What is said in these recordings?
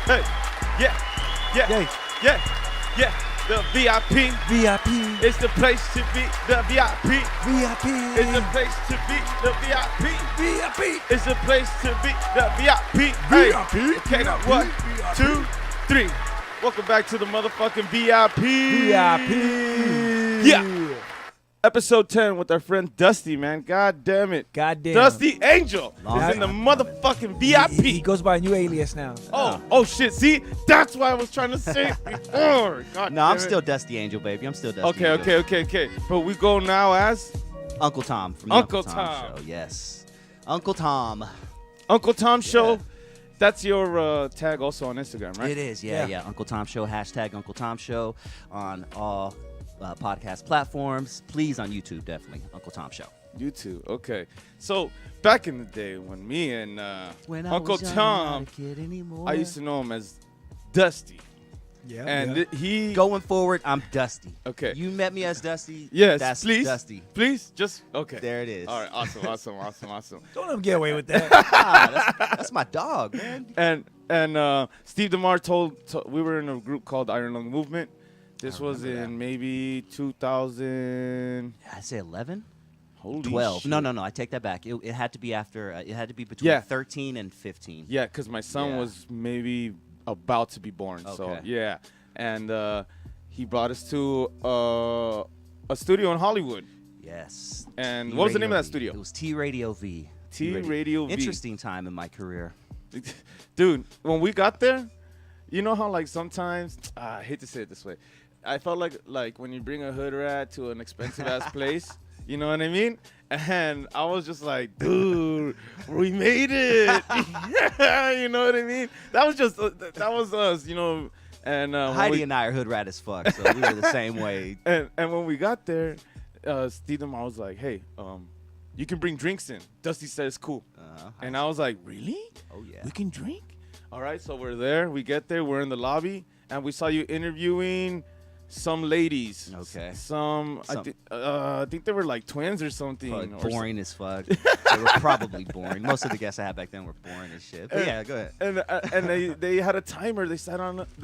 Hey, yeah, yeah, Yay. yeah. The VIP. VIP. It's the place to be. The VIP. VIP. It's the place to be. The VIP. VIP. It's the place to be. The VIP. Hey, VIP. okay, now 1, 2, 3. Welcome back to the motherfucking VIP. VIP. Yeah. Episode 10 with our friend Dusty, man. God damn it. Goddamn. Dusty Angel Long is in the time. motherfucking VIP. He goes by a new alias now. Oh shit. See, that's why I was trying to say it before. God No, I'm damn it. still Dusty Angel, baby. I'm still Dusty Angel. Okay. But we go now as Uncle Tom from the Uncle Uncle Tom Tom. Show. Yes. Uncle Tom. Uncle Tom Show. Yeah. That's your tag also on Instagram, right? It is, Yeah. yeah. Uncle Tom Show, hashtag Uncle Tom Show on all podcast platforms. Please on YouTube, definitely. Uncle Tom Show. YouTube. Okay. So back in the day when me and Uncle Tom, I used to know him as Dusty, Yeah. and he. Going forward, I'm Dusty. Okay. You met me as Dusty. Yes, That's please. Dusty. Please, just okay. There it is. All right. Awesome. Don't let him get away with that. That's my dog, man. And Steve DeMar told we were in a group called Iron Lung Movement. This was remember in that. maybe 2000. I say 11? Holy 12. shit. No. I take that back. It had to be after. It had to be between Yeah. 13 and 15. Yeah, because my son Yeah. was maybe about to be born. So Okay. yeah, and he brought us to a studio in Hollywood. Yes. And T what was the name of Radio that studio? V. It was T Radio V. T Radio V. Interesting time in my career. Dude, when we got there, you know how like sometimes I hate to say it this way, I felt like when you bring a hood rat to an expensive ass place. You know what I mean? And I was just like, dude, we made it. You know what I mean? That was us, you know. And when Heidi and I are hood rat as fuck, so we were the same way. and when we got there, Steve DeMar was like, hey, you can bring drinks in. Dusty said it's cool. And I was like, really? Oh, yeah. We can drink? All right, so we're there. We get there. We're in the lobby. And we saw you interviewing some ladies. Okay. I think they were like twins or something. Probably boring as fuck. They were probably boring. Most of the guests I had back then were boring as shit. But yeah, go ahead. And they had a timer. They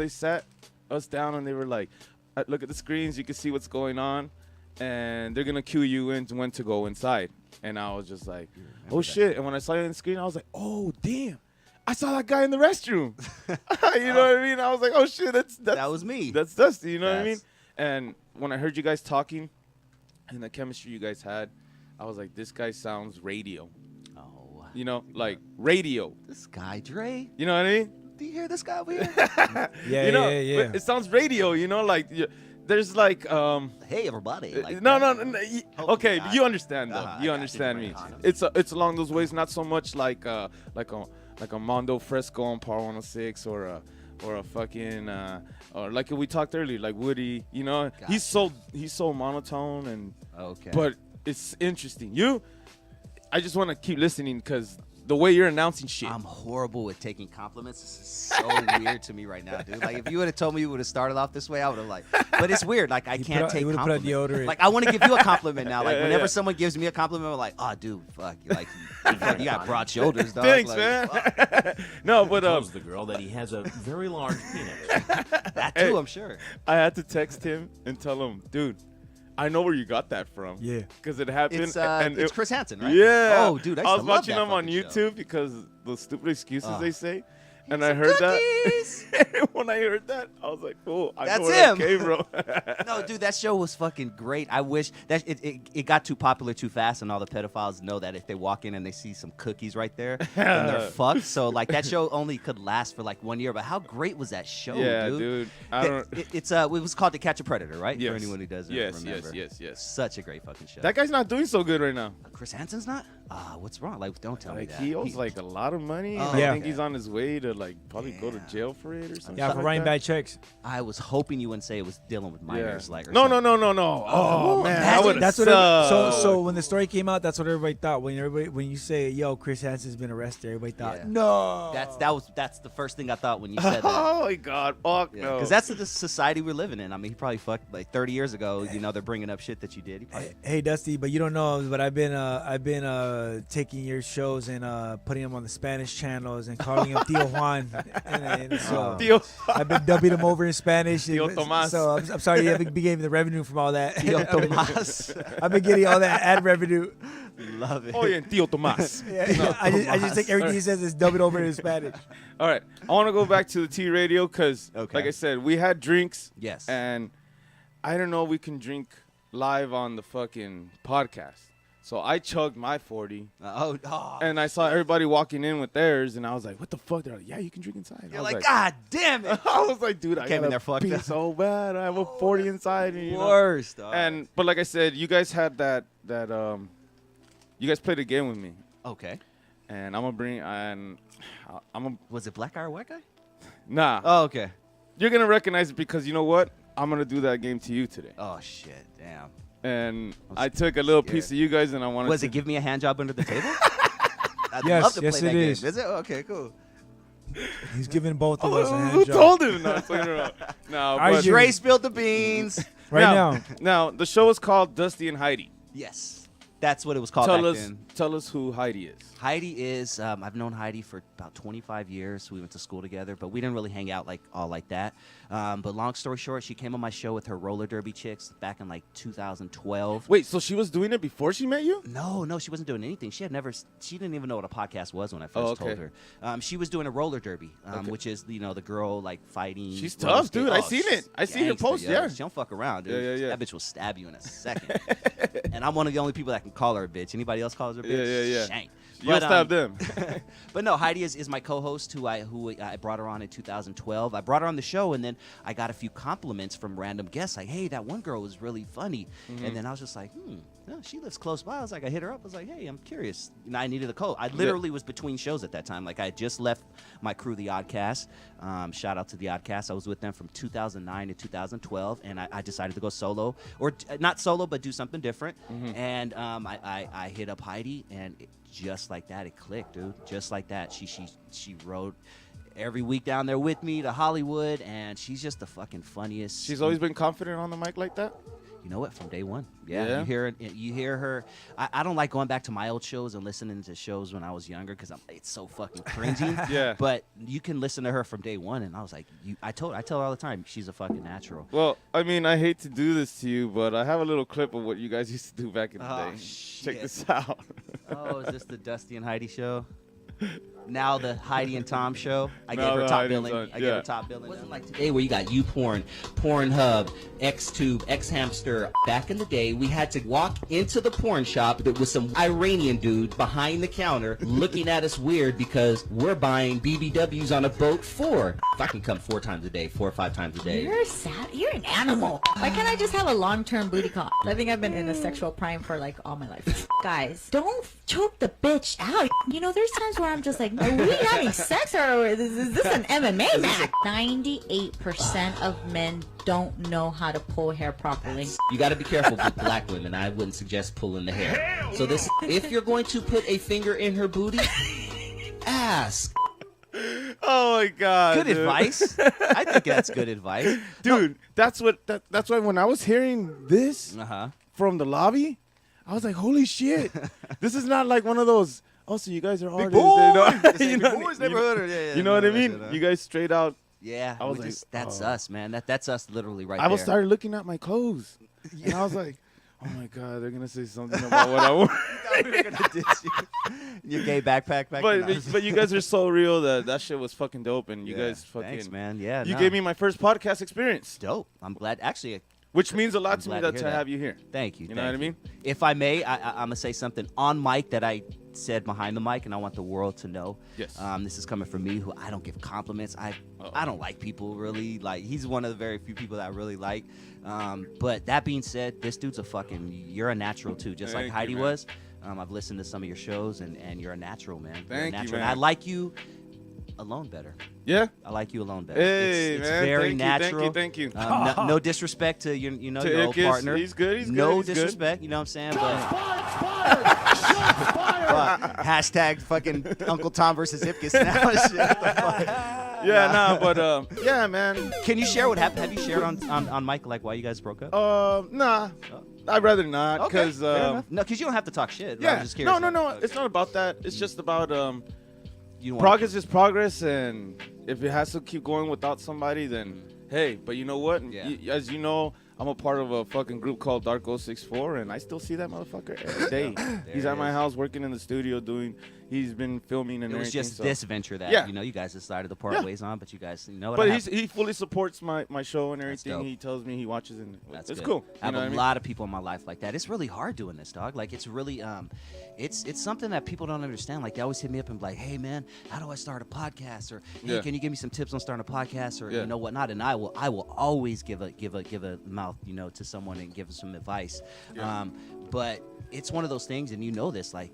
sat us down and they were like, look at the screens. You can see what's going on. And they're going to cue you in when to go inside. And I was just like, oh, shit. And when I saw you on the screen, I was like, oh, damn. I saw that guy in the restroom. You know what I mean? I was like, oh, shit, That was me. That's Dusty, you know what I mean? Yes. And when I heard you guys talking and the chemistry you guys had, I was like, this guy sounds radio. Oh, You know, like radio. this guy, Dre. You know what I mean? Do you hear this guy over here? Yeah, You know, yeah. but it sounds radio, you know, like there's like Hey, everybody. Like no, that. no, okay, not. you understand though. Uh-huh, I You got understand you. me. Right. It's along those ways, not so much like a Mondo Fresco on Power 106 or a fucking or like we talked earlier, like Woody, you know. He's so monotone and Okay. but it's interesting. I just want to keep listening because the way you're announcing shit. I'm horrible at taking compliments. This is so weird to me right now, dude. Like, if you would have told me you would have started off this way, I would have like. But it's weird. Like, I can't take He would have put on compliments. deodorant. Like, I want to give you a compliment now. Like, Yeah, whenever yeah. someone gives me a compliment, I'm like, oh, dude, fuck. Like, you got broad shoulders, dog. Thanks, Like, man. fuck. No, but Tells the girl that he has a very large penis. That too, I'm sure. I had to text him and tell him, dude, I know where you got that from. Yeah. Because it happened. It's Chris Hansen, right? Yeah. Oh, dude, I used was to love watching that him on fucking show. YouTube because the stupid excuses Oh. they say. And I heard Cookies! that. When I heard that, I was like, "Oh, I That's know where him. that came from." No, dude, that show was fucking great. I wish that it got too popular too fast, and all the pedophiles know that if they walk in and they see some cookies right there, then they're fucked. So like that show only could last for like 1 year. But how great was that show, Yeah, dude? dude. I don't. It was called To Catch a Predator, right? Yes. For anyone who doesn't Yes, remember. yes. Such a great fucking show. That guy's not doing so good right now. Chris Hansen's not? What's wrong? Like, don't tell me Like that. he owes like a lot of money. Oh, and Yeah. I think he's on his way to like probably go to jail for it or something. Yeah, for writing bad checks. I was hoping you wouldn't say it was dealing with minors, like. Or No. something. Oh man, imagine- I would. That's what. So when the story came out, that's what everybody thought. When you say, "Yo, Chris Hansen's been arrested," everybody thought, Yeah. "No." That's the first thing I thought when you said that. Oh my God, fuck no. Because that's the society we're living in. I mean, he probably fucked like 30 years ago. You know, they're bringing up shit that you did. He probably, Hey Dusty, but you don't know, but I've been taking your shows and putting them on the Spanish channels and calling them Tijuana Juan. And so Tío. I've been dubbing him over in Spanish. Tío Tomás. So I'm sorry you haven't been getting the revenue from all that. Tío Tomás. I've been getting all that ad revenue. Love it. Oye, Tío Tomás. Yeah, I just take everything he says and dub it over in Spanish. All right. I want to go back to the T radio because, Okay. like I said, we had drinks. Yes. And I don't know if we can drink live on the fucking podcast. So I chugged my 40. Oh. And I saw everybody walking in with theirs. And I was like, what the fuck? They're like, yeah, you can drink inside. You're I was like, God damn it. I was like, dude, I Came in got there a fucked pee up. so bad. I have a 40 inside. And, you know. Worst. dog. But like I said, you guys had that you guys played a game with me. Okay. And I'm going to bring, and I'm going to, Was it Black Guy or White Guy? nah. Oh, okay. You're going to recognize it because you know what? I'm going to do that game to you today. Oh, shit. Damn. And I took a little scared. piece of you guys and I wanted Was to. it Give Me a Hand Job Under the Table? I'd Yes, love to yes, play it that is. game. Is it? Okay, cool. He's giving both of us a hand Who job. told him? No, it's like, no, Are but you- Dre spilled the beans. Right now. Now, the show is called Dusty and Heidi. Yes. That's what it was called Tell back us, then. tell us who Heidi is. Heidi is, I've known Heidi for about 25 years. We went to school together, but we didn't really hang out like that. But long story short, she came on my show with her roller derby chicks back in like 2012. Wait, so she was doing it before she met you? No, she wasn't doing anything. She didn't even know what a podcast was when I first Oh, okay. told her. She was doing a roller derby, Okay. which is, the girl like fighting. She's roller tough, dude. I skate- seen she's it. I seen her gangster, post, yo. yeah. She don't fuck around, dude. Yeah. That bitch will stab you in a second. And I'm one of the only people that can call her a bitch. Anybody else calls her a bitch? Yeah. Shank. You'll stab them. But no, Heidi is my co-host who I brought her on in 2012. I brought her on the show, and then I got a few compliments from random guests, like, "Hey, that one girl was really funny." Mm-hmm. And then I was just like, no, she lives close by. I was like, I hit her up. I was like, "Hey, I'm curious." I needed a co. I literally was between shows at that time. Like I had just left my crew, the Oddcast. Shout out to the Oddcast. I was with them from 2009 to 2012, and I decided to go solo, or not solo, but do something different. Mm-hmm. And I hit up Heidi, and just like that, it clicked, dude. Just like that, she rode every week down there with me to Hollywood, and she's just the fucking funniest. She's always been confident on the mic like that? You know what? From day one, yeah. Yeah? You hear her. I don't like going back to my old shows and listening to shows when I was younger because it's so fucking cringy. Yeah. But you can listen to her from day one, and I was like, I tell her all the time, she's a fucking natural. Well, I mean, I hate to do this to you, but I have a little clip of what you guys used to do back in the Oh, day. shit. Check this out. Oh, is this the Dusty and Heidi show? Now the Heidi and Tom show. I Now gave her the top Heidi and billing. Tom, I gave yeah. her top billing. Wasn't like today where you got YouPorn, Pornhub, XTube, XHamster. Back in the day, we had to walk into the porn shop with some Iranian dude behind the counter looking at us weird because we're buying BBWs on a boat for. If I can come 4 times a day, 4 or 5 times a day. You're sad. You're an animal. Why can't I just have a long-term booty call? I think I've been in a sexual prime for like all my life. Guys, don't choke the bitch out. You know, there's times where I'm just like, are we having sex or is this an MMA match? 98% of men don't know how to pull hair properly. You got to be careful with black women. I wouldn't suggest pulling the hair. So this, if you're going to put a finger in her booty, ask. Oh my god. Good dude. advice. I think that's good advice. Dude, that's why when I was hearing this Uh-huh. from the lobby, I was like, holy shit. This is not like one of those, oh, so you guys are artists. You know, you know what I mean? You guys straight out. Yeah, I was we like, that's oh. us, man. That's us literally right I was there. started looking at my clothes. And I was like, oh my god, they're gonna say something about what I want. Your gay backpack back then. But you guys are so real that shit was fucking dope, and you Yeah, guys fucking. thanks, man. Yeah, You no. gave me my first podcast experience, dope. I'm glad. Actually, which means a lot I'm to me glad to that hear to that. have you here. thank you. You know thank what I mean? If I may, I'm gonna say something on mic that I said behind the mic, and I want the world to know. Yes. This is coming from me, who I don't give compliments. I don't like people really. Like he's one of the very few people that I really like. But that being said, this dude's you're a natural too, just like Thank you, Heidi man. was. I've listened to some of your shows, and you're a natural, man. You're a Thank you, natural. man. And I like you alone better. Yeah. I like you alone better. Hey, it's man. very Thank you, natural. Thank you. No disrespect to your, To your old Ilkis, partner. he's good, he's no good, he's good. disrespect. You know what I'm saying? But hashtag fucking Uncle Tom versus Ipkiss now. Shit, what the fuck? Yeah, nah, but yeah, man. Can you share what happened? Have you shared on mic like why you guys broke up? Nah. I'd rather not, because fair enough. No, because you don't have to talk shit. I yeah. was just curious. No. Okay. It's not about that. It's just about you progress is progress, and if it has to keep going without somebody, then hey. But you know what? Yeah. As you know, I'm a part of a fucking group called Dark 064, and I still see that motherfucker every day. He's at my house working in the studio he's been filming and It was everything. just so. this venture that you guys decided to part ways on, but you guys, you know what? But he fully supports my show and everything. dope. He tells me he watches and That's it's good. cool. I have You know a what I mean? lot of people in my life like that. It's really hard doing this, dog. Like it's really it's something that people don't understand. Like they always hit me up and be like, "Hey man, how do I start a podcast?" Or "Hey, can you give me some tips on starting a podcast?" Or you know whatnot. And I will always give a mouth, you know, to someone and give them some advice. Yeah. But it's one of those things, and you know this, like.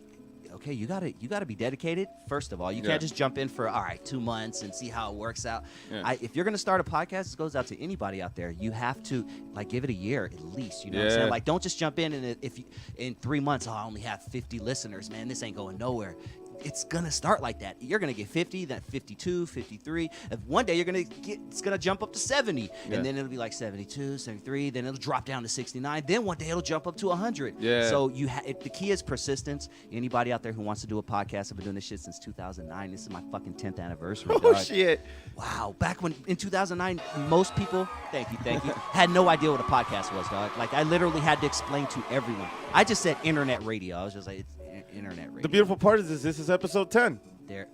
Okay, you gotta be dedicated. First of all, you Yeah. can't just jump in for 2 months and see how it works out. Yeah. If you're gonna start a podcast, this goes out to anybody out there. You have to like give it a year at least. You know what I'm saying? Like, don't just jump in and if you, in 3 months, I only have 50 listeners. Man, this ain't going nowhere. It's gonna start like that. You're gonna get 50, then 52, 53. And one day it's gonna jump up to 70, and then it'll be like 72, 73. Then it'll drop down to 69. Then one day it'll jump up to 100. Yeah. So the key is persistence. Anybody out there who wants to do a podcast, I've been doing this shit since 2009. This is my fucking 10th anniversary. Oh dog. shit! Wow. Back when in 2009, most people, thank you, had no idea what a podcast was, dog. Like I literally had to explain to everyone. I just said internet radio. I was just like, it's internet radio. The beautiful part is this is episode 10. There.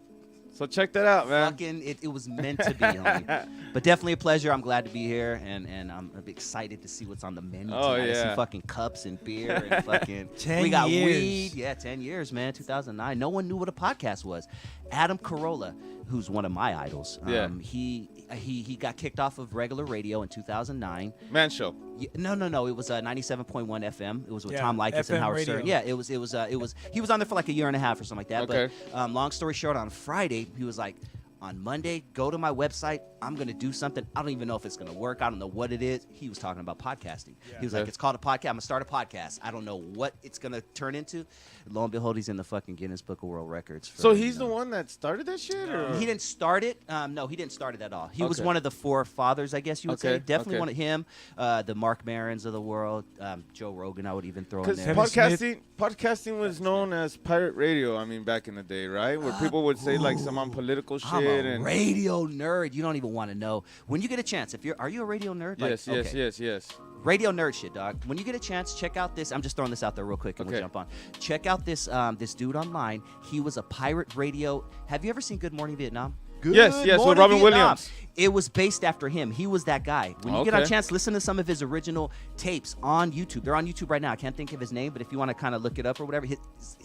So check that out, man. Fucking, it was meant to be, homie. But definitely a pleasure. I'm glad to be here, and I'm excited to see what's on the menu Oh, tonight. I yeah. see fucking cups and beer and fucking. 10 we got years. weed. Yeah, 10 years, man. 2009. No one knew what a podcast was. Adam Carolla, who's one of my idols. Yeah. He got kicked off of regular radio in 2009. Man show. Yeah, no. It was 97.1 FM. It was with Yeah, Tom Likas and FM Howard radio. Stern. Yeah, it was. He was on there for like a year and a half or something like that. Okay. But long story short, on Friday he was like, on Monday, go to my website. I'm gonna do something. I don't even know if it's gonna work. I don't know what it is. He was talking about podcasting. He was like, Okay. it's called a podcast. I'm gonna start a podcast. I don't know what it's gonna turn into. Lo and behold, he's in the fucking Guinness Book of World Records. For, So he's the one that started that shit, or He didn't start it. No, he didn't start it at all. He was Okay. one of the forefathers, I guess you would say. Okay, Definitely okay. one of him. The Mark Marons of the world. Joe Rogan, I would even throw in Because there. Kevin podcasting was known as pirate radio. I mean, back in the day, right? Where people would say like some unpolitical shit I'm a and radio nerd. You don't even want to know. When you get a chance, are you a radio nerd? yes, Like, okay. yes. Radio nerd shit, dog. When you get a chance, check out this. I'm just throwing this out there real quick and we'll Okay. jump on. Check out this this dude online. He was a pirate radio. Have you ever seen Good Morning Vietnam? Yes, with Morning Robin Vietnam. Williams. It was based after him. He was that guy. When you get a Okay. chance, listen to some of his original tapes on YouTube. They're on YouTube right now. I can't think of his name, but if you want to kind of look it up or whatever,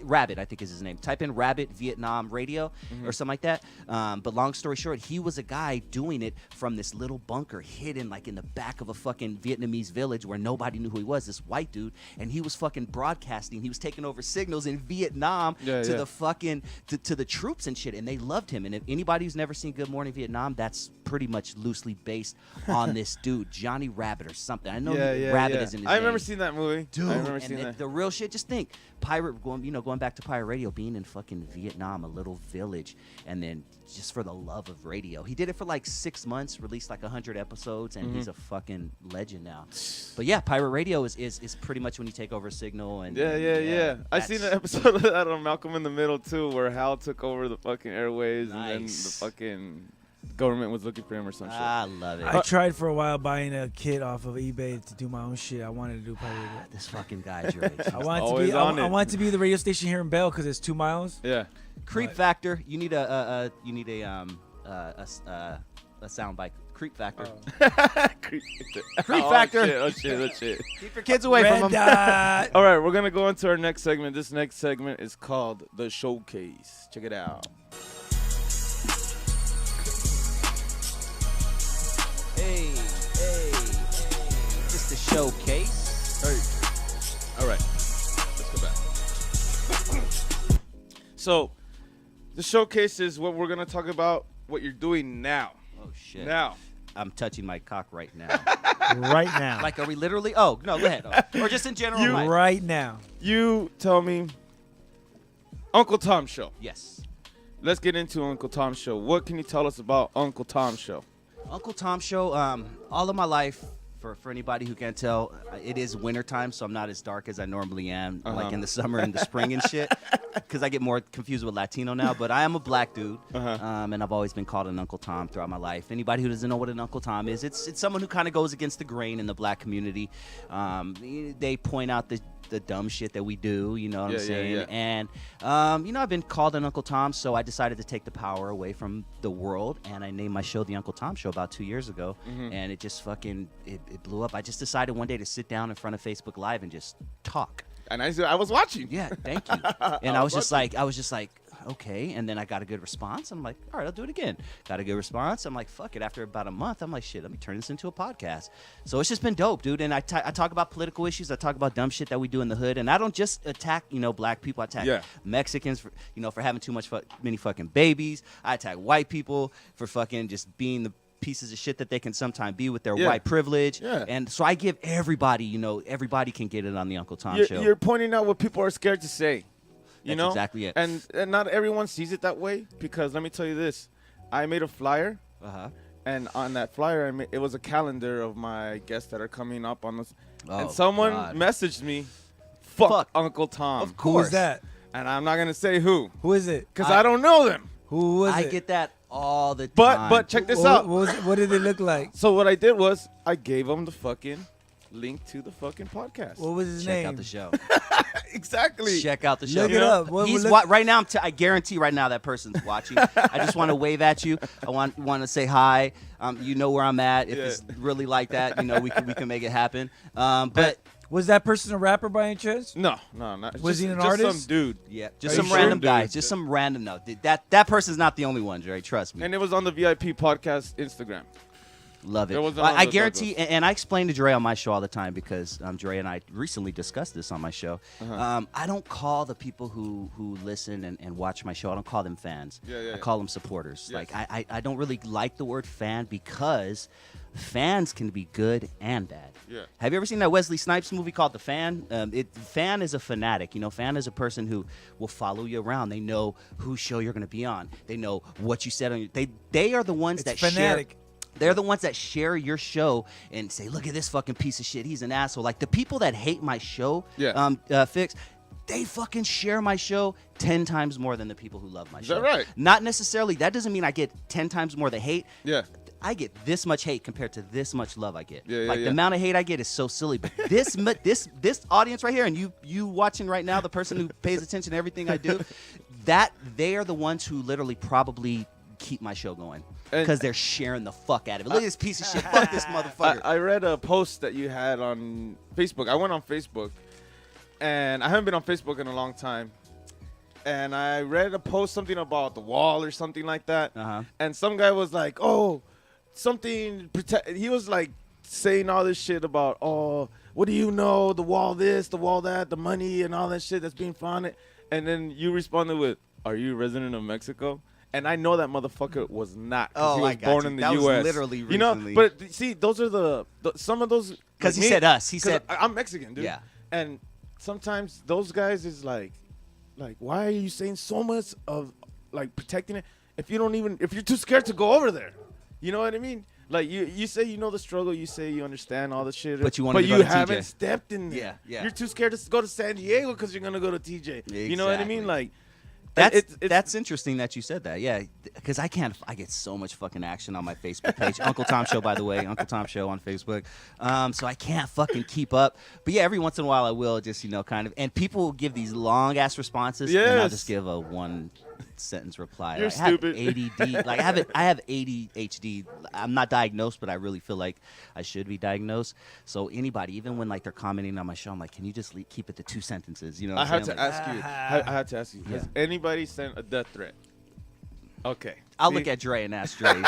Rabbit, I think is his name. Type in Rabbit Vietnam Radio or something like that. But long story short, he was a guy doing it from this little bunker hidden like in the back of a fucking Vietnamese village where nobody knew who he was, this white dude. And he was fucking broadcasting. He was taking over signals in Vietnam to the fucking, to the troops and shit. And they loved him. And if anybody who's never seen Good Morning Vietnam, that's pretty much loosely based on this dude, Johnny Rabbit or something. I know Rabbit is in his I remember name. seeing that movie. Dude, I remember and seeing that. the real shit. Just think, going back to pirate radio, being in fucking Vietnam, a little village, and then just for the love of radio, he did it for like 6 months, released like 100 episodes, and he's a fucking legend now. But yeah, pirate radio is pretty much when you take over a signal, and Yeah. I seen an episode of that on Malcolm in the Middle too, where Hal took over the fucking airways, and then the Nice. fucking government was looking for him or some shit. I love it. I tried for a while buying a kit off of eBay to do my own shit. I wanted to do pirate radio. This fucking guy, Dre. I want to always be. on I it. want to be the radio station here in Bell because it's 2 miles. Yeah. Creep factor. You need a soundbite. Creep factor. Creep factor. Oh shit. Keep your kids away Red from him. dot. All right, we're gonna go into our next segment. This next segment is called The Showcase. Check it out. Hey. Just a showcase. All right, let's go back. So, the showcase is what we're gonna talk about. What you're doing now. Oh shit. Now. I'm touching my cock right now. Right now. Like, are we literally? Oh no, go ahead. Or just in general. life. Right now. You tell me. Uncle Tom Show. Yes. Let's get into Uncle Tom Show. What can you tell us about Uncle Tom Show? Uncle Tom Show. All of my life, for anybody who can't tell, it is wintertime, so I'm not as dark as I normally am, like in the summer and the spring and shit. because I get more confused with Latino now, but I am a black dude, Uh-huh. and I've always been called an Uncle Tom throughout my life. Anybody who doesn't know what an Uncle Tom is, it's someone who kind of goes against the grain in the black community. They point out the dumb shit that we do, you know what Yeah, I'm yeah, saying? yeah. And, I've been called an Uncle Tom, so I decided to take the power away from the world, and I named my show The Uncle Tom Show about 2 years ago, Mm-hmm. and it just fucking, it blew up. I just decided one day to sit down in front of Facebook Live and just talk. And I was watching. Yeah, thank you. And I was just like, okay. And then I got a good response. I'm like, all right, I'll do it again. Got a good response. I'm like, fuck it. After about a month, I'm like, shit, let me turn this into a podcast. So it's just been dope, dude. And I talk about political issues. I talk about dumb shit that we do in the hood. And I don't just attack, black people. I attack Yeah. Mexicans for having too many fucking babies. I attack white people for fucking just being the pieces of shit that they can sometimes be with their Yeah. white privilege. Yeah. And so I give everybody, everybody can get it on the Uncle Tom show. You're pointing out what people are scared to say. You That's know? exactly it. And not everyone sees it that way, because let me tell you this. I made a flyer, Uh-huh. and on that flyer, it was a calendar of my guests that are coming up on this. Oh, and someone God. messaged me, fuck Fuck. Uncle Tom. Of Who course. was that? And I'm not going to say who, Who is it? because I don't know them. Who was I it? get that all the But time. check this What- out. What did it look like? So what I did was I gave them the fucking link to the fucking podcast. What was his Check name? out the show. Exactly. Check out the show. Look it You know, up. He's right now. I guarantee right now that person's watching. I just want to wave at you. I want to say hi. You know where I'm at. If Yeah. it's really like that, we can make it happen. But Was that person a rapper by any chance? No, not. Was he an just artist? some dude. yeah, Are just you some sure? random Dude. guy. Just some random. No, that person's not the only one, Dre. Trust me. And it was on the VIP podcast Instagram. Love it. There wasn't on I the guarantee, logos. and I explain to Dre on my show all the time because Dre and I recently discussed this on my show. Uh-huh. I don't call the people who listen and watch my show, I don't call them fans. Yeah. I call them supporters. Yes. Like I don't really like the word fan because fans can be good and bad. Yeah. Have you ever seen that Wesley Snipes movie called The Fan? Fan is a fanatic. Fan is a person who will follow you around. They know whose show you're going to be on. They know what you said on your. They are the ones It's that fanatic. share. They're the ones that share your show and say, "Look at this fucking piece of shit. He's an asshole." Like the people that hate my show, Yeah. Fix. They fucking share my show 10 times more than the people who love my Is show. that right? Not necessarily. That doesn't mean I get 10 times more the hate. Yeah. I get this much hate compared to this much love I get. Yeah, like yeah. the amount of hate I get is so silly. But this this audience right here, and you watching right now, the person who pays attention to everything I do, that they are the ones who literally probably keep my show going And- because they're sharing the fuck out of it. Look at this piece of shit. Fuck this motherfucker. I read a post that you had on Facebook. I went on Facebook, and I haven't been on Facebook in a long time. And I read a post, something about the wall or something like that. Uh-huh. And some guy was like, "Oh, something." He was like saying all this shit about, "Oh, what do you know? The wall this, the wall that, the money, and all that shit that's being founded." And then you responded with, "Are you a resident of Mexico?" And I know that motherfucker was not, because Oh, he was I got born you. in the That was U.S. literally You know, recently. but see, those are the some of those. 'Cause like he me- said us. He 'cause said- I'm Mexican, dude. Yeah. And sometimes those guys is like, why are you saying so much of like protecting it if you're too scared to go over there? You know what I mean? Like you say you know the struggle, you say you understand all the shit, But you wanted to go to TJ. haven't stepped in there. Yeah, yeah. You're too scared to go to San Diego because you're gonna go to TJ. You know what I mean? Exactly. Like. That's it's that's interesting that you said that. Yeah, because I get so much fucking action on my Facebook page. Uncle Tom Show, by the way, Uncle Tom Show on Facebook. So I can't fucking keep up. But yeah, every once in a while I will just kind of. And people will give these long ass responses, and I'll Yes. just give a one sentence reply. You're Like, I have stupid. ADD. Like I have ADHD. I'm not diagnosed, but I really feel like I should be diagnosed. So anybody, even when like they're commenting on my show, I'm like, can you just keep it to 2 sentences? You know, what I I'm had saying? to Like, ask you. I had to ask you. Has Yeah. anybody sent a death threat? Okay. I'll See? look at Dre and ask Dre.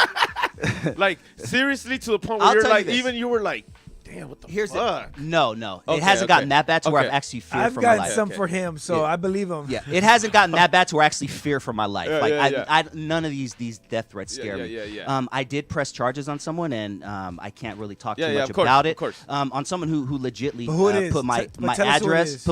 Like seriously to the point where I'll you're tell you like, this. even you were like, damn, what the Here's fuck? it. No. It Okay, hasn't gotten that bad to where okay. I've actually feared I've for my gotten life. some Okay. for him, so Yeah. I believe him. Yeah, it hasn't gotten that bad to where I actually fear for my life. Yeah, like yeah, yeah. I none of these death threats Yeah, scare yeah, me. yeah, yeah. I did press charges on someone, and I can't really talk Yeah, too yeah, much of course, about of it. course. On someone who legitly But who it is? put my But tell us who it address, is.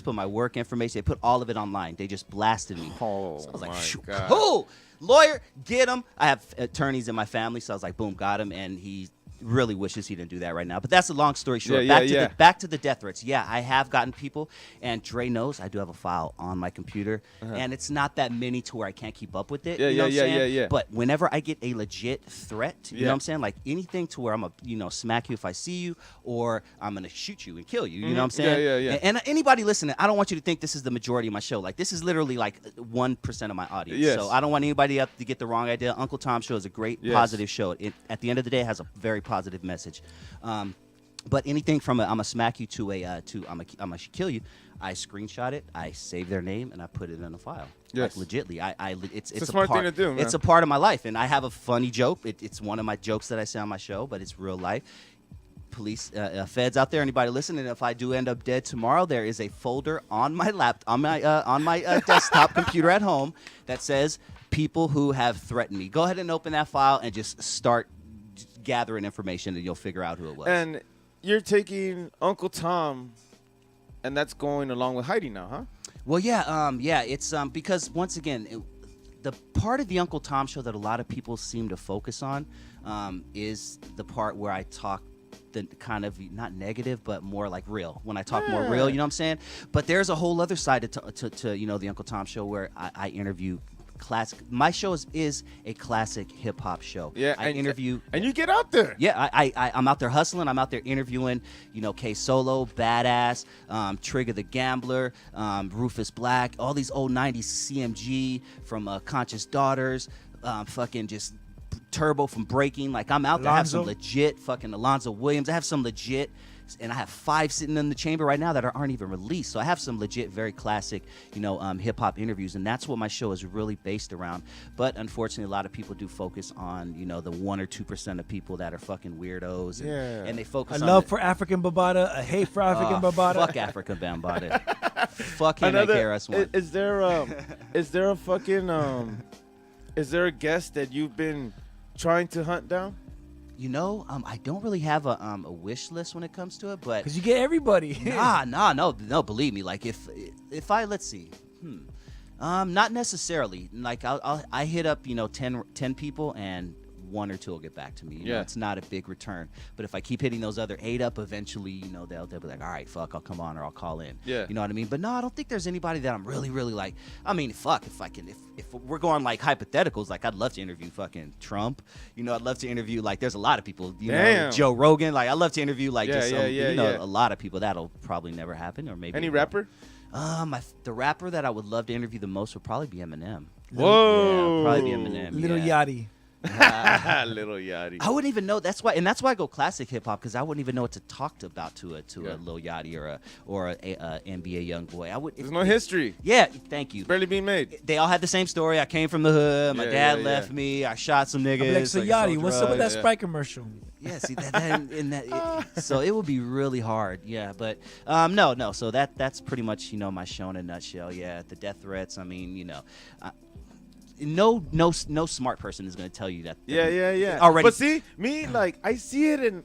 put my work information. They put all of it online. They just blasted me. Oh So I was like, my "Phew, God. cool, lawyer, get him." I have attorneys in my family, so I was like, boom, got him, and he really wishes he didn't do that right now. But that's a long story short. Yeah, Back to the death threats. Yeah, I have gotten people, and Dre knows I do have a file on my computer, and it's not that many to where I can't keep up with it. Yeah, you know what I'm saying? yeah. But whenever I get a legit threat, you know Yeah. what I'm saying? Like anything to where I'm a smack you if I see you, or I'm gonna shoot you and kill you. You know what I'm saying? Yeah. And anybody listening, I don't want you to think this is the majority of my show. Like this is literally like 1% of my audience. Yes. So I don't want anybody up to get the wrong idea. Uncle Tom's Show is a great positive show. It at the end of the day has a very positive message. But anything from I'm gonna smack you to I'm gonna kill you, I screenshot it, I save their name, and I put it in a file. Yes. Like legitly, it's a smart part, thing to do, man. It's a part of my life, and I have a funny joke. It's one of my jokes that I say on my show, but it's real life. Police, feds out there, anybody listening? If I do end up dead tomorrow, there is a folder on my desktop computer at home that says people who have threatened me. Go ahead and open that file and just start gathering information, and you'll figure out who it was. And you're taking Uncle Tom, and that's going along with Heidi now, huh? Well, it's because once again, the part of the Uncle Tom Show that a lot of people seem to focus on is the part where I talk the kind of not negative, but more like real. When I talk more real, you know what I'm saying? But there's a whole other side to the Uncle Tom Show where I interview classic. My show is a classic hip hop show. Yeah, I interview. And you get out there. Yeah, I'm out there hustling. I'm out there interviewing, K Solo, Badass, Trigger the Gambler, Rufus Black, all these old 90s CMG from Conscious Daughters, fucking just Turbo from Breaking. Like I'm out there. I have some legit fucking Alonzo Williams. I have some legit, and I have 5 sitting in the chamber right now that aren't even released. So I have some legit, very classic, hip hop interviews, and that's what my show is really based around. But unfortunately, a lot of people do focus on, the 1 or 2% of people that are fucking weirdos, and they focus on love for African Bambaataa, a hate for African Bambaataa. Fuck African Bambaataa. Fuck him and KRS-One. Is there a fucking is there a guest that you've been trying to hunt down? I don't really have a wish list when it comes to it, but Because you get everybody. no, believe me. Like if I let's see, not necessarily. Like I hit up 10 people and 1 or 2 will get back to me. It's not a big return. But if I keep hitting those other 8 up, eventually, they'll be like, all right, fuck, I'll come on or I'll call in. Yeah. You know what I mean? But no, I don't think there's anybody that I'm really, really like. I mean, fuck, if we're going like hypotheticals, like I'd love to interview fucking Trump. I'd love to interview like there's a lot of people. Know, Joe Rogan. Like I'd love to interview like a lot of people. That'll probably never happen, or maybe Any rapper? The rapper that I would love to interview the most would probably be Eminem. Whoa. Yeah, probably be Eminem. Little yeah. Yachty. Little Yachty. I wouldn't even know. That's why I go classic hip hop, because I wouldn't even know what to talk about to a Lil Yachty or a NBA young boy. There's no history. Yeah, thank you. It's barely being made. They all had the same story. I came from the hood. My dad yeah, left me. I shot some niggas. Like, so Yachty, what's up with that Sprite commercial? Yeah, see so it would be really hard. Yeah, but no. So that's pretty much my show in a nutshell. Yeah, the death threats. I mean, no smart person is going to tell you that. Yeah. Already. But see, me, like, I see it, and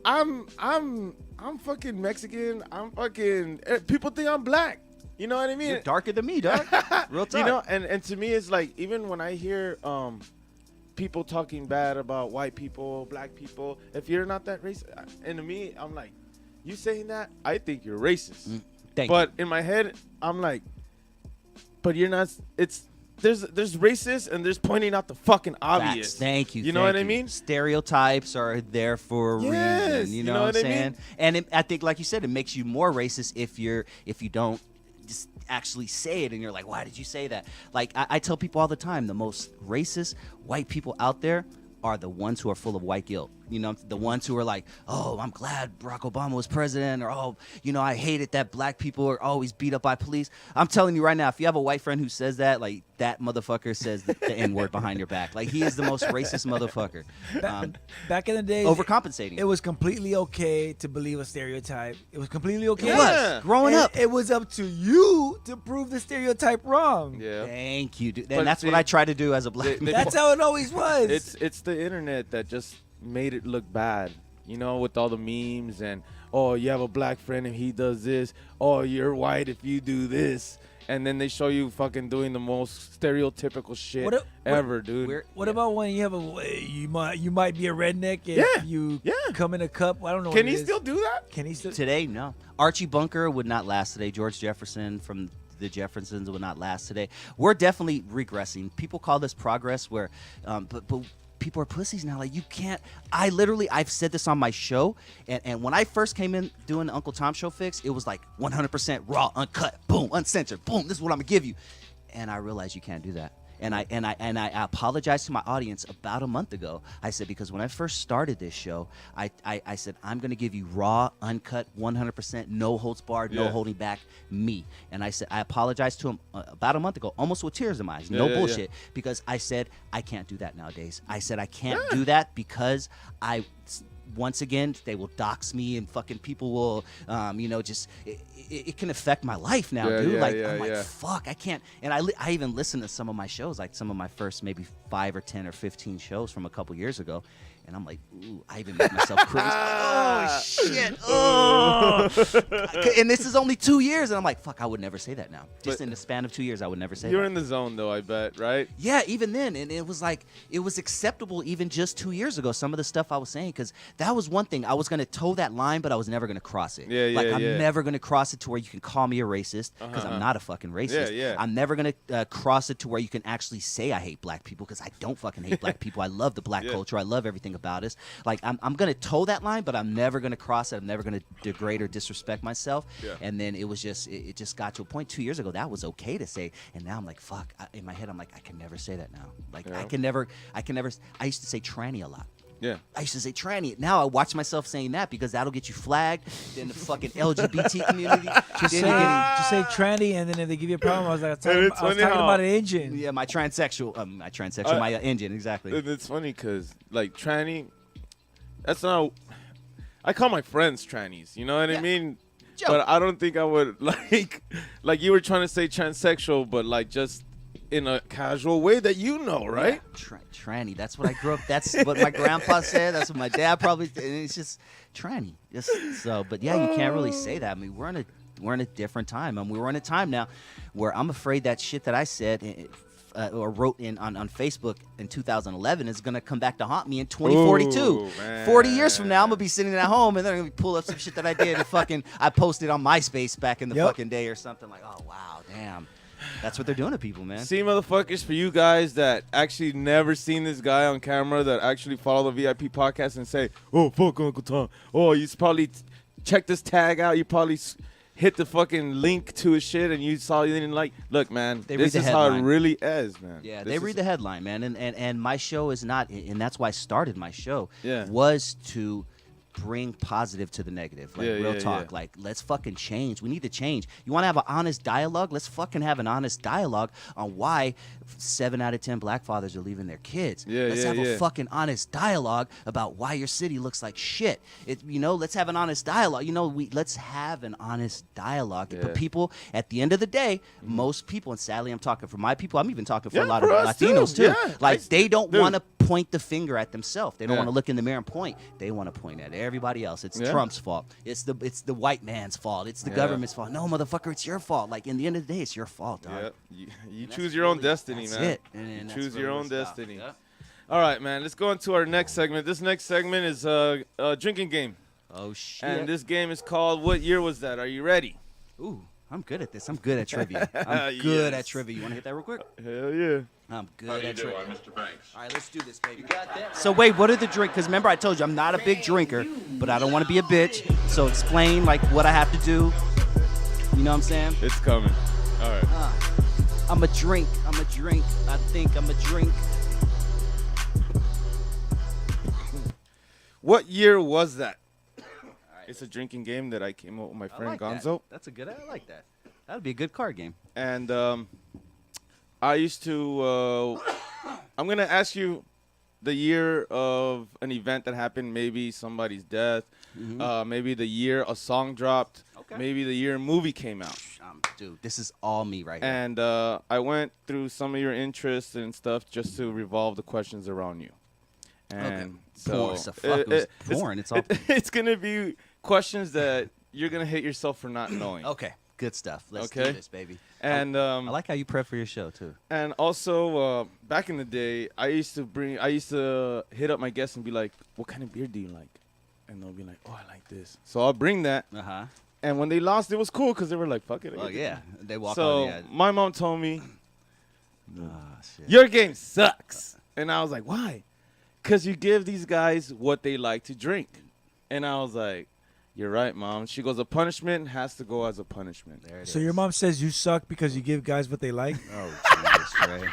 I'm fucking Mexican. I'm fucking. People think I'm black. You know what I mean? You're darker than me, dog. Real talk. And to me, it's like, even when I hear people talking bad about white people, black people, if you're not that racist, and to me, I'm like, you saying that? I think you're racist. But in my head, I'm like, but you're not. There's racist, and there's pointing out the fucking obvious. Facts. Thank you. You know what I mean? Stereotypes are there for a reason. You know what I'm saying? And I think, like you said, it makes you more racist if you don't just actually say it, and you're like, why did you say that? Like I tell people all the time, the most racist white people out there are the ones who are full of white guilt. The ones who are like, oh, I'm glad Barack Obama was president, or, oh, I hated that black people are always beat up by police. I'm telling you right now, if you have a white friend who says that, like, that motherfucker says the N-word behind your back. Like, he is the most racist motherfucker. Back in the day, overcompensating. It was completely okay to believe a stereotype. It was completely okay. It was. Growing up. It was up to you to prove the stereotype wrong. Yeah. Thank you, dude. And that's what I try to do as a black man. That's how it always was. It's the internet that just made it look bad, with all the memes, and, oh, you have a black friend and he does this, oh, you're white if you do this, and then they show you fucking doing the most stereotypical shit What ever, dude. What about when you have you might be a redneck if Yeah, you yeah. come in a cup? I don't know. Can what he it is. still do that? Can he still? Today, no. Archie Bunker would not last today. George Jefferson from the Jeffersons would not last today. We're definitely regressing. People call this progress, where, but people are pussies now. Like, you can't. I've said this on my show, and when I first came in doing the Uncle Tom Show fix, it was like 100% raw, uncut, boom, uncensored, boom. This is what I'm gonna give you, and I realized you can't do that. And I apologized to my audience about a month ago. I said, because when I first started this show, I said, I'm going to give you raw, uncut, 100%, no holds barred, no Yeah. holding back, me. And I said, I apologized to him about a month ago, almost with tears in my eyes, no yeah, bullshit, because I said, I can't do that nowadays. I said, I can't do that because once again, they will dox me and fucking people will, just it can affect my life now, Yeah, dude. yeah, Like, yeah, I'm like, yeah. fuck, I can't. And I even listen to some of my shows, like some of my first maybe 5 or 10 or 15 shows from a couple years ago. And I'm like, ooh, I even make myself cringe. Oh, shit. Oh. And this is only 2 years. And I'm like, fuck, I would never say that now. Just But in the span of 2 years, I would never say You're that. in the zone, though, I bet, right? Yeah, even then, and it was like, it was acceptable even just 2 years ago, some of the stuff I was saying, because that was one thing. I was going to toe that line, but I was never going to cross it. Yeah, like, yeah, I'm yeah. never going to cross it to where you can call me a racist, because I'm not a fucking racist. Yeah, yeah. I'm never going to cross it to where you can actually say I hate black people, because I don't fucking hate black people. I love the black Yeah. culture. I love everything about us. Like, I'm going to toe that line, but I'm never going to cross it. I'm never going to degrade or disrespect myself. Yeah. And then it was just, it just got to a point 2 years ago that was okay to say, and now I'm like, fuck. In my head, I'm like, I can never say that now. Like, Yeah. I can never. I used to say tranny a lot. Yeah. I used to say tranny. Now I watch myself saying that because that'll get you flagged. Then the fucking LGBT community. Just say, then you're getting- just say tranny, and then if they give you a problem, I was like, And it's I was funny talking how- about an engine. yeah, my transsexual, my engine, exactly. And it's funny because, like, tranny, that's not. I call my friends trannies. You know what I Yeah. mean? Joke. But I don't think I would like you were trying to say transsexual, but like just in a casual way that you know, right? Yeah, tranny. That's what I grew up. That's what my grandpa said. That's what my dad probably. And it's just tranny. Just so, but yeah, you can't really say that. I mean, we're in a different time. I mean, we're in a time now where I'm afraid that shit that I said or wrote on Facebook in 2011 is gonna come back to haunt me in 2042. Ooh, man. 40 years from now, I'm gonna be sitting at home and then I'm gonna pull up some shit that I did and I posted on MySpace back in the Yep. fucking day or something like, oh wow, damn. That's what they're doing to people, man. See, motherfuckers, for you guys that actually never seen this guy on camera, that actually follow the VIP podcast and say, "Oh fuck Uncle Tom," oh you probably check this tag out, you probably hit the fucking link to his shit and you saw you didn't like. Look, man, They read this the is how it headline. really is, man. Yeah, This they is- read the headline, man, and my show is not, and that's why I started my show. Yeah. Was to bring positive to the negative, like Yeah, real yeah, talk. yeah. Like, let's fucking change. We need to change. You want to have an honest dialogue? Let's fucking have an honest dialogue on why 7 out of 10 black fathers are leaving their kids. Yeah, let's yeah, have yeah. a fucking honest dialogue about why your city looks like shit. Let's have an honest dialogue. Let's have an honest dialogue. Yeah. But people, at the end of the day, most people, and sadly, I'm talking for my people. I'm even talking for Yeah, a lot for of us Latinos too. too. Yeah. Like, they don't Dude. want to point the finger at themselves. They don't Yeah. want to look in the mirror and point. They want to point at everybody else. It's Yeah. Trump's fault. It's the white man's fault. It's the Yeah. government's fault. No, motherfucker, it's your fault. Like, in the end of the day, it's your fault, dog. Yeah, you And choose that's your own really- destiny, that's man. It. And You that's choose really your what own it's about. destiny. Yeah. All right, man. Let's go into our next segment. This next segment is a drinking game, Oh shit. and this game is called "What Year Was That?" Are you ready? Ooh, I'm good at this. I'm good at trivia. I'm good Yes. at trivia. You want to hit that real quick? Hell yeah. I'm How good do you at do? trivia. I'm Mr. Banks. All right, let's do this, baby. So wait, what are the drink? Because remember, I told you I'm not a big drinker, but I don't want to be a bitch. So explain like what I have to do. You know what I'm saying? It's coming. All right. I'm a drink. I think I'm a drink. What year was that? It's a drinking game that I came up with my friend like Gonzo. That. That's a good. I like that. That would be a good card game. And I used to. I'm gonna ask you the year of an event that happened. Maybe somebody's death. Maybe the year a song dropped. Okay. Maybe the year a movie came out. Dude, this is all me right here. And I went through some of your interests and stuff just to revolve the questions around you. And so Porn. So fuck, it was porn. It's all. it's gonna be questions that you're gonna hate yourself for not knowing. Okay. Good stuff. Let's do Okay. this, baby. And I like how you prep for your show too. and also back in the day, I used to hit up my guests and be like, "What kind of beer do you like?" And they'll be like, "Oh, I like this." So I'll bring that. Uh huh. And when they lost, it was cool because they were like, "Fuck it." I Oh get to yeah, they walk So on the edge. my mom told me, Ah, shit. "Your game sucks," and I was like, "Why?" Because you give these guys what they like to drink, and I was like, "You're right, Mom." She goes, "A punishment has to go as a punishment." There it So is. your mom says you suck because you give guys what they like? Oh Jesus, Trey.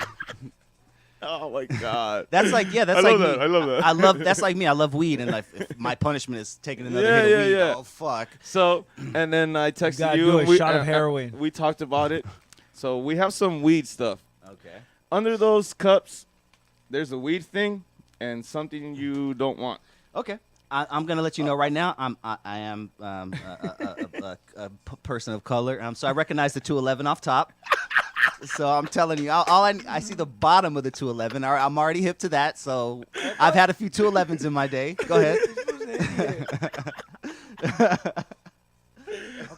Oh my God. That's like that's I like love me. that. I love that. I love that's like me. I love weed, and like if my punishment is taking another Yeah, hit of yeah, weed. yeah. Oh fuck. So, and then I texted gotta you. do and a shot of heroin. We talked about it. So we have some weed stuff. Okay. Under those cups, there's a weed thing and something you don't want. Okay. I'm gonna let you know right now. I am a person of color. So I recognize the 211 off top. So I'm telling you, I see the bottom of the 211. I'm already hip to that. So I've had a few 211s in my day. Go ahead.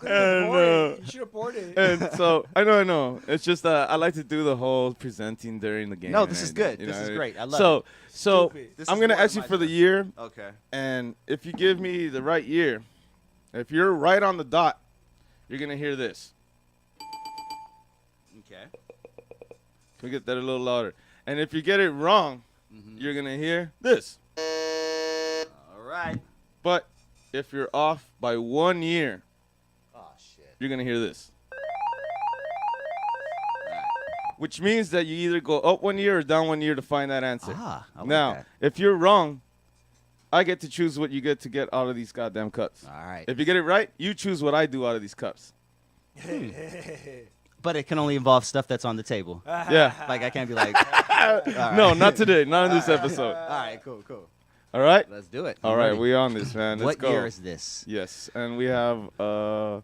And, You should have poured it. and so I know. It's just I like to do the whole presenting during the game. No, and this is everything, good. you This know is what I mean? great. I love So it. so Stupid. This I'm is gonna more ask of you my for the jam. year, Okay. and if you give me the right year, if you're right on the dot, you're gonna hear this. Okay. Can we get that a little louder? And if you get it wrong, you're gonna hear this. All right. But if you're off by 1 year, Oh shit. you're gonna hear this. Which means that you either go up 1 year or down 1 year to find that answer. I like Now, that. if you're wrong, I get to choose what you get to get out of these goddamn cups. All right. If you get it right, you choose what I do out of these cups. But it can only involve stuff that's on the table. Yeah. Like I can't be like. All right. No, not today. Not in this episode. All right. Cool. All right? Let's do it. All I'm right, ready. we on this, man. Let's What go. year is this? Yes, and we have, well,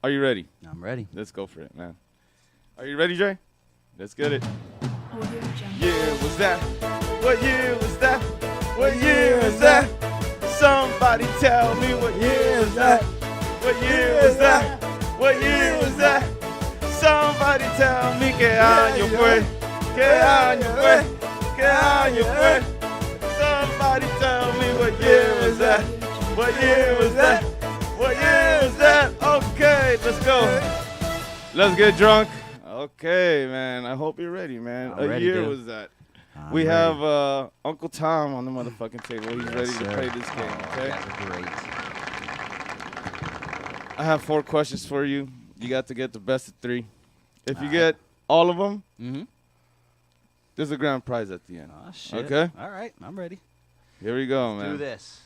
are you ready? I'm ready. Let's go for it, man. Are you ready, Dre? Let's get it. Year was that? What year was that? What year is that? Somebody tell me what year is that? What year is that? What year is that? Somebody tell me que año fue? Que año fue? Que año fue? Somebody tell me what year is that? What year was that? What year is that? Okay, let's go. Let's get drunk. Okay, man. I hope you're ready, man. I'm A ready, year dude. was that? I'm We ready. have Uncle Tom on the motherfucking table. He's ready to sir. play this game, Oh, okay? you guys are great. I have 4 questions for you. You got to get the best of 3. If you All right. get all of them, Mm-hmm. there's a grand prize at the end. Oh shit. Okay. All right. I'm ready. Here we go, man. Do this.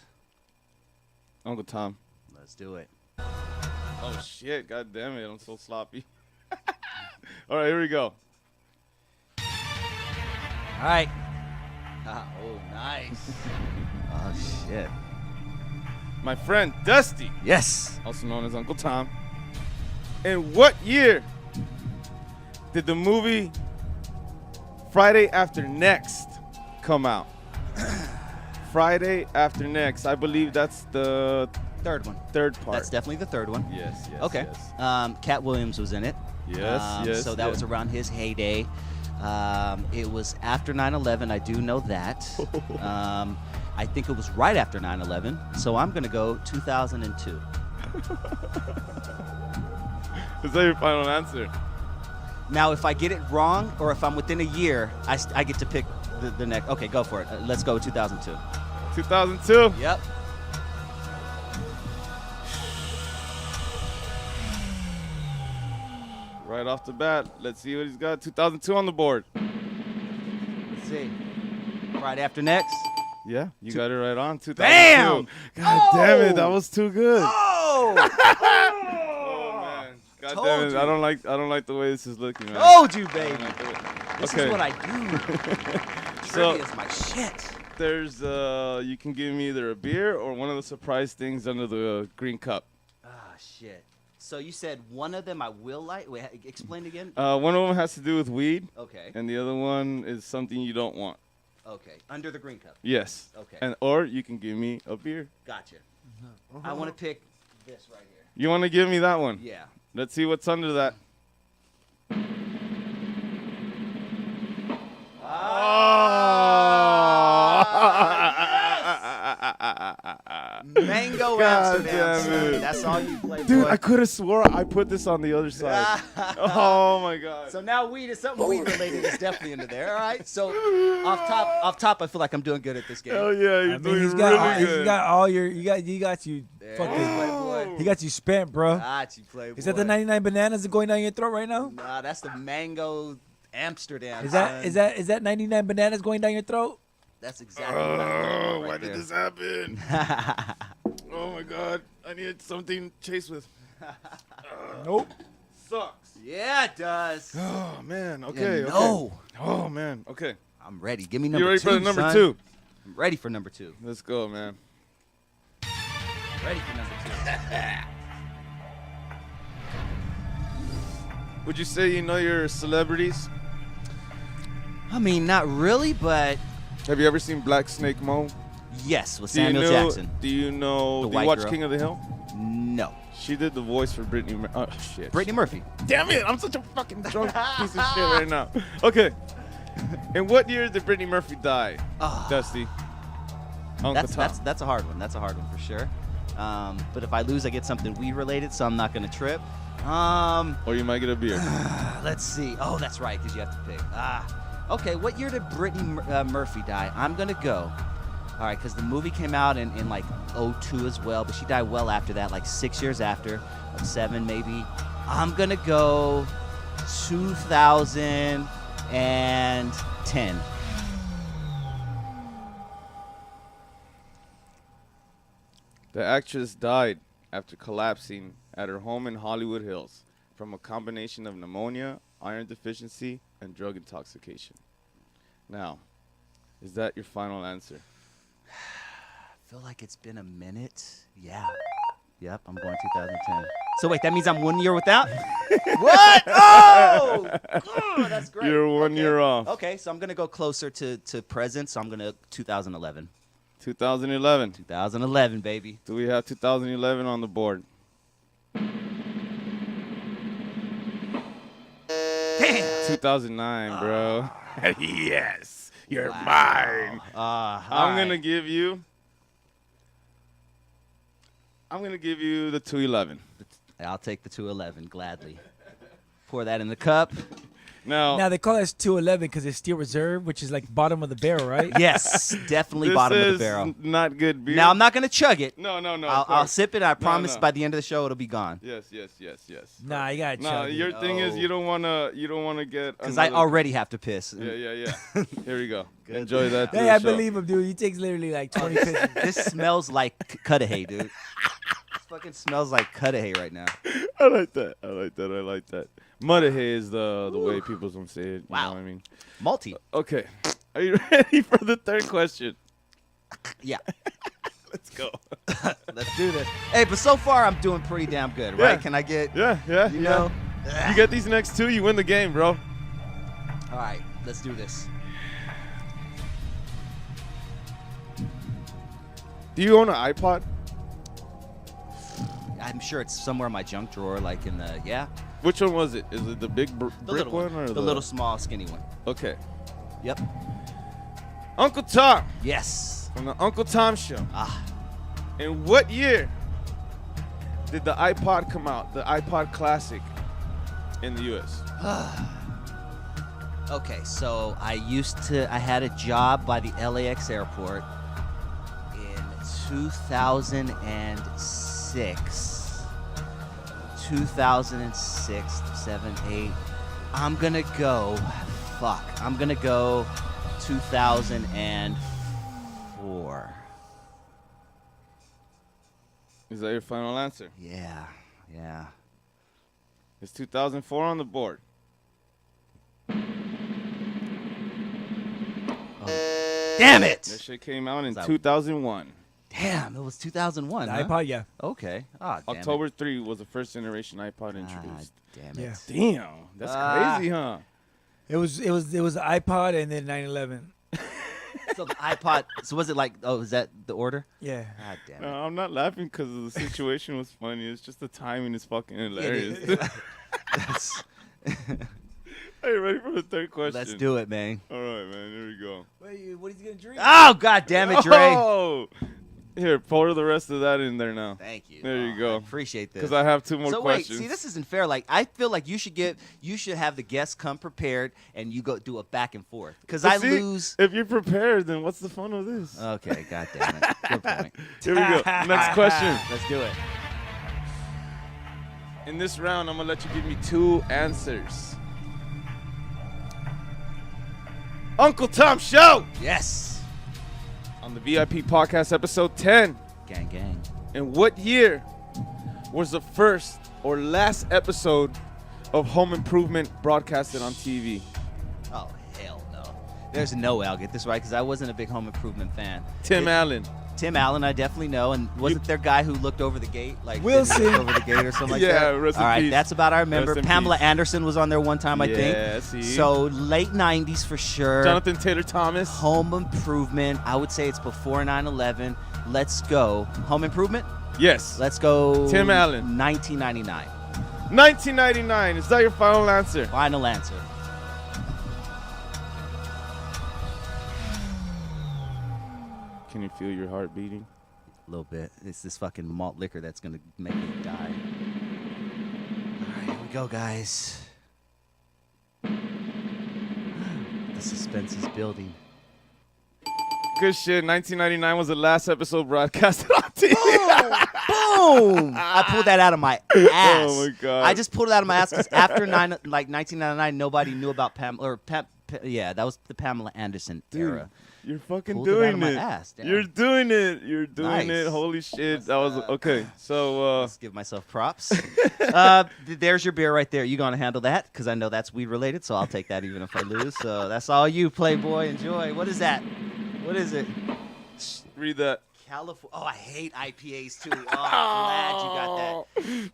Uncle Tom. Let's do it. Oh, shit. God damn it. I'm so sloppy. All right, here we go. All right. Oh, nice. Oh shit. My friend Dusty, Yes. also known as Uncle Tom. In what year did the movie Friday After Next come out? Friday After Next. I believe that's the Third one. third part. That's definitely the third one. Yes, yes. Okay. Yes. Cat Williams was in it. Yes, yes, So that yes. was around his heyday. It was after 9/11. I do know that. I think it was right after 9/11. So I'm gonna go 2002. Is that your final answer? Now, if I get it wrong or if I'm within a year, I get to pick the next. Okay, go for it. Let's go 2002. 2002. Yep. Right off the bat, let's see what he's got. 2002 on the board. Let's see. Right after next. Yeah, you got it right on. 2002. Bam! God damn it, that Oh! was too good. Oh! Oh man, God Told damn it, you. I don't like the way this is looking, man. Told you, I baby. don't like the way- This okay, is what I do. So- Trivia is my shit. there's you can give me either a beer or one of the surprise things under the green cup. Ah, shit. So you said one of them I will like. Wait, explain again. One of them has to do with weed, Okay. and the other one is something you don't want. Okay. Under the green cup. Yes. Okay. And or you can give me a beer. Gotcha. I want to pick this right here. You want to give me that one? Yeah. Let's see what's under that. Mango God Amsterdam. damn Son. it. That's all you play, Dude, boy. I could have swore I put this on the other side. Oh my god. So now weed is something weed related is definitely into there. All right. So off top, I feel like I'm doing good at this game. Hell yeah, you're I mean, doing he's really got, good. he's got all your, you got you There fucking, it is, Playboy. he got you spent, bro. Got you, Playboy. Is that the 99 bananas that going down your throat right now? Nah, that's the Mango Amsterdam. Is son. that 99 bananas going down your throat? That's exactly what I'm doing Why right did there. this happen? Oh my god. I need something to chase with. Nope. Sucks. Yeah, it does. Oh man. Yeah, Okay. no. Oh man. Okay. I'm ready. Give me number You ready two, for the number son. 2? I'm ready for number 2. Let's go, man. Ready for number 2. Would you say you know your celebrities? I mean, not really, but Have you ever seen Black Snake Moan? yes, with Do you Samuel know? Jackson. Do you know? The Do you white watch girl. King of the Hill? No. She did the voice for Brittany. Oh shit. Brittany Murphy. Damn it! I'm such a fucking drunk piece of shit right now. Okay. In what year did Brittany Murphy die? Dusty. Uncle Tom. That's a hard one. That's a hard one for sure. But if I lose, I get something weed related, so I'm not gonna trip. Or you might get a beer. Let's see. Oh, that's right, because you have to pick. Okay. What year did Brittany Murphy die? I'm gonna go. All right, because the movie came out in like 2002 as well, but she died well after that, like 6 years after, 7 maybe. I'm gonna go 2010. The actress died after collapsing at her home in Hollywood Hills from a combination of pneumonia, iron deficiency, and drug intoxication. Now, is that your final answer? I feel like it's been a minute. Yeah. Yep, I'm going 2010. So wait, that means I'm 1 year without? What? Oh! Oh, that's great. You're 1 year off. Okay, so I'm going to go closer to present, so I'm going to 2011. 2011. 2011, baby. Do we have 2011 on the board? Damn! 2009, bro. Yes, you're Wow. mine. I'm I'm gonna give you the 211. I'll take the 211 gladly. Pour that in the cup. Now they call us 211 because it's steel reserve, which is like bottom of the barrel, right? Yes, definitely this bottom is of the barrel. not good beer. Now I'm not gonna chug it. No. I'll sip it. I promise no. by the end of the show it'll be gone. Yes. Nah, you gotta No, chug it. your thing is No. you don't wanna get. Because I another- already have to piss. Yeah. Here we go. Enjoy that. Hey, I believe him, dude. He takes literally like 20 pisses. This smells like Cudahy, dude. This fucking smells like Cudahy right now. I like that. Mudahay is the way people don't say it. You Wow. know what I mean? Malty. Okay. Are you ready for the third question? Yeah. Let's go. Let's do this. Hey, but so far I'm doing pretty damn good, right? Yeah. Can I get, Yeah. you know? You get these next two, you win the game, bro. All right, let's do this. Do you own an iPod? I'm sure it's somewhere in my junk drawer, like in the, yeah. Which one was it? Is it the big The brick little one or the little small skinny one. Okay. Yep. Uncle Tom Yes. from the Uncle Tom Show. Ah. In what year did the iPod come out? The iPod Classic in the U.S. Okay, so I had a job by the LAX airport in 2006. 2006, 7, 8. I'm gonna go 2004. Is that your final answer? Yeah. It's 2004 on the board. Damn it! That shit came out in that- 2001. Damn, it was 2001. The huh? iPod, yeah. Okay. Ah, damn October 3 was the first generation iPod it. introduced. Damn Yeah. it. Damn, that's Ah. crazy, huh? It was the iPod and then 911. So the iPod. So was it like? Oh, is that the order? Yeah. God damn No, it. I'm not laughing because the situation was funny. It's just the timing is fucking hilarious. That's- Are you ready for the third question? Let's do it, man. All right, man. Here we go. Wait, what is he gonna drink? Oh, God damn it, Dre. Oh! Here, pour the rest of that in there now. Thank you. There you Oh, go. I appreciate this. Because I have 2 more so questions. wait, see, this isn't fair. Like, I feel like you should have the guests come prepared, and you go do a back and forth. Because But I see, lose. If you're prepared, then what's the fun of this? Okay, God damn it. Good point. Here we go. Next question. Let's do it. In this round, I'm going to let you give me 2 answers. Uncle Tom Show Yes. on the VIP Podcast, episode 10. Gang, gang. In what year was the first or last episode of Home Improvement broadcasted on TV? Oh, hell no. There's no way I'll get this right because I wasn't a big Home Improvement fan. Tim Allen. Tim Allen, I definitely know. And wasn't there a guy who looked over the gate? Like, Wilson. didn't he look over the gate or something like Yeah, that? rest in All right, peace. that's about I remember. Rest in Pamela peace. Anderson was on there one time, I think. Yeah, see? So late 90s for sure. Jonathan Taylor Thomas. Home Improvement. I would say it's before 9/11. Let's go. Home Improvement? Yes. Let's go. Tim Allen. 1999. 1999. Is that your final answer? Final answer. Can you feel your heart beating? A little bit. It's this fucking malt liquor that's going to make me die. All right, here we go, guys. The suspense is building. Good shit. 1999 was the last episode broadcasted on TV. Boom! I pulled that out of my ass. Oh, my God. I just pulled it out of my ass because after 1999, nobody knew about yeah, that was the Pamela Anderson era. You're fucking Pulled it out doing of my it. ass, damn. You're doing it. You're doing Nice. it. Holy shit. That was okay. So Let's give myself props. There's your beer right there. You gonna handle that? Because I know that's weed related, so I'll take that even if I lose. So that's all you, Playboy. Enjoy. What is that? What is it? read that. California. Oh, I hate IPAs too. Oh, I'm glad you got that.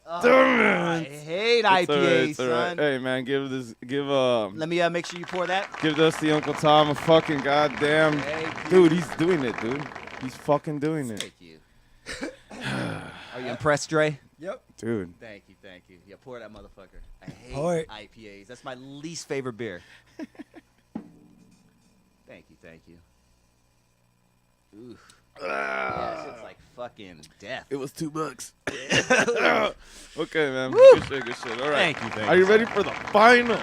Oh, Damn I it. hate It's all right, IPAs, it's all right. son. Hey man, give Let me make sure you pour that. give Dusty Uncle Tom a fucking goddamn Thank dude. He's doing it, dude. He's fucking doing it, Thank you. Are you impressed, Dre? Yep. dude. Thank you, thank you. Yeah, pour that motherfucker. I hate Pour it. IPAs. That's my least favorite beer. Thank you, thank you. Ooh. Yeah, shit's like fucking death. It was $2. Okay, man. Good shit, good shit. All right. Thank you, Are you ready for the final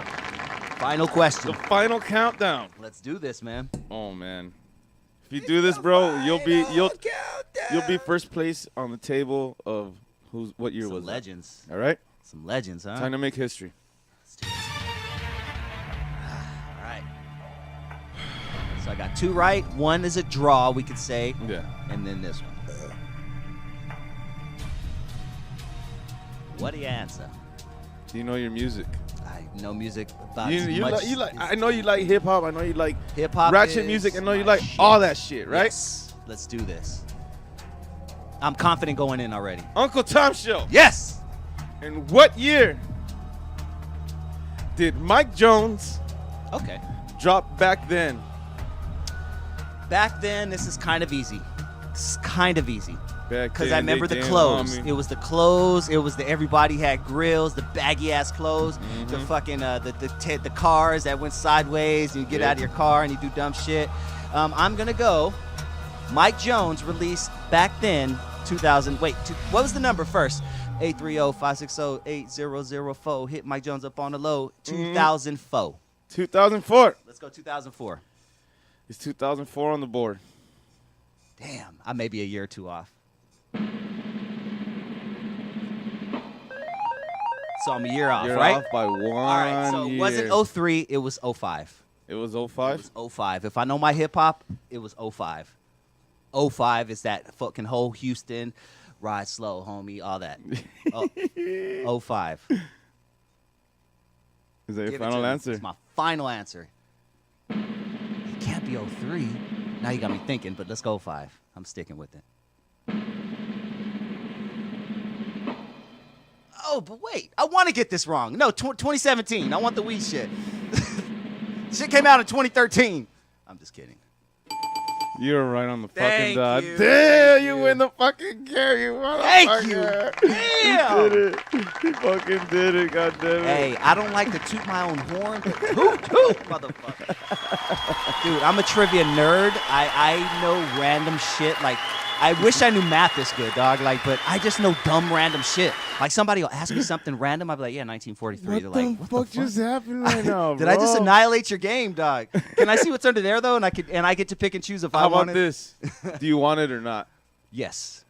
Question. countdown? Let's do this, man. Oh man. If you do this, bro, you'll be first place on the table of what year Some was legends. that? All right? Some legends, huh? Time to make history. Let's do this. All right. So I got 2 right. 1 is a draw, we could say. Yeah. And then this one. What do you answer? Do you know your music? I know music about You as much like I know you like hip hop. I know you like hip-hop ratchet is music. I know you my like shit. all that shit, right? Yes. Let's do this. I'm confident going in already. Uncle Tom Show. Yes. In what year did Mike Jones Okay. drop Back Then? Back then, this is kind of easy. It's kind of easy. Back Because then, I remember they the didn't clothes. want me. It was the clothes. It was the everybody had grills, the baggy ass clothes, the fucking the cars that went sideways. And you get Yeah. out of your car and you do dumb shit. I'm gonna go. Mike Jones released Back Then 2000. Wait, what was the number first? 830-560-8004. Hit Mike Jones up on the low. 2004. 2004. Let's go 2004. It's 2004 on the board. Damn, I may be a year or 2 off. So I'm a year off, You're right? off by 1 All right, so it year. wasn't 03, it was 05. It was It 05? was 05. If I know my hip hop, it was 05. 05 is that fucking whole Houston, ride slow, homie, all that. 05. Is that your Give it final to me. answer? It's my final answer. It can't be 03. Now you got me thinking, but let's go 05. I'm sticking with it. Oh, but wait. I want to get this wrong. No, 2017. I want the weed shit. Shit came out in 2013. I'm just kidding. You're right on the fucking Thank dot. you. Damn, Thank you you. win the fucking carry, motherfucker. Thank you. You did it. You fucking did it, goddamn it. Hey, I don't like to toot my own horn. But toot, motherfucker. Dude, I'm a trivia nerd. I know random shit. Like, I wish I knew math this good, dog. Like, but I just know dumb random shit. Like, somebody will ask me something random. I'll be like, yeah, 1943. They're What the like, what fuck the fuck just happened right now, Did I just bro? annihilate your game, dog? Can I see what's under there though? And I get to pick and choose if I How want about it. this? Do you want it or not? Yes.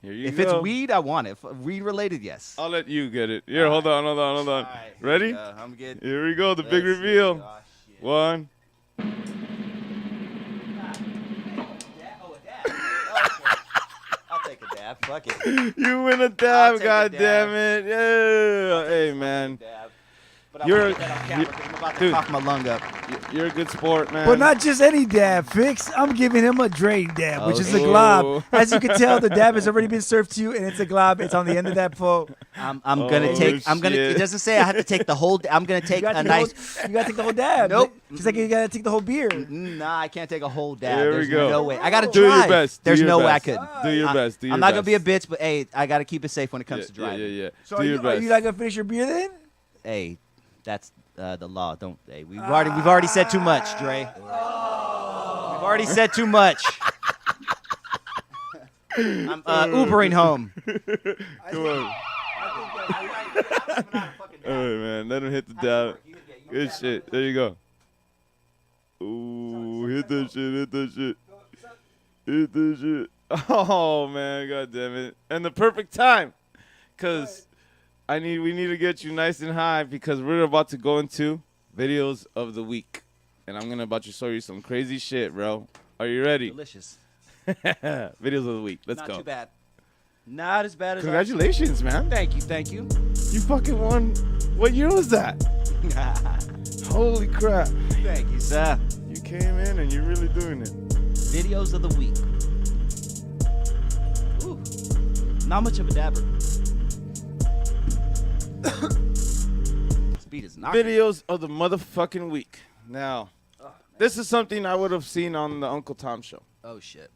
Here you If go. it's weed, I want it. If weed related, yes. I'll let you get it. Here, hold on. Alright, here Ready? we go. I'm good. Here we go, the big Let's see. reveal. Oh, shit. One. Oh, a dab. Okay. I'll take a dab. Fuck it. You win a I'll dab, take a god dab. damn it. Yeah. Hey, man. Dab. But I You're won't a- get that on camera 'cause I'm about to dude. cough my lung up. You're a good sport, man. But not just any dab, Fix. I'm giving him a Dre dab, which is a Oh. glob. As you can tell, the dab has already been served to you, and it's a glob. It's on the end of that pole. I'm gonna Oh, take. I'm gonna. shit. It doesn't say I have to take the whole. I'm gonna You take gotta a take, the nice. whole, you gotta take the whole dab. Nope. Just like you gotta take the whole beer. Nah, I can't take a whole dab. There we There's go. no way. I gotta Do your try. best. Do There's your no way I best. could. Do your best. Do your I'm not gonna be a best. bitch, but hey, I gotta keep it safe when it comes to driving. Yeah. So Do your are best. you not gonna finish your beer then? Hey, that's the law. Don't. Hey, we've already said too much, Dre. We've already said too much. I'm Ubering home. Come on. All right, man. Let him hit the dab. Good shit. There you go. Ooh, hit that shit. Hit that shit. Hit that shit. Oh, man. God damn it. And the perfect time. Because we need to get you nice and high because we're about to go into videos of the week. And I'm about to show you some crazy shit, bro. Are you ready? Delicious. Videos of the week. Let's Not go. too bad. Not as bad as. Congratulations, man. Thank you. Thank you. You fucking won. What year was that? Holy crap. Thank you, sir. You came in and you're really doing it. Videos of the week. Ooh, not much of a dabber. Speed is not. Videos of the motherfucking week. Now, this is something I would have seen on the Uncle Tom show. Oh shit.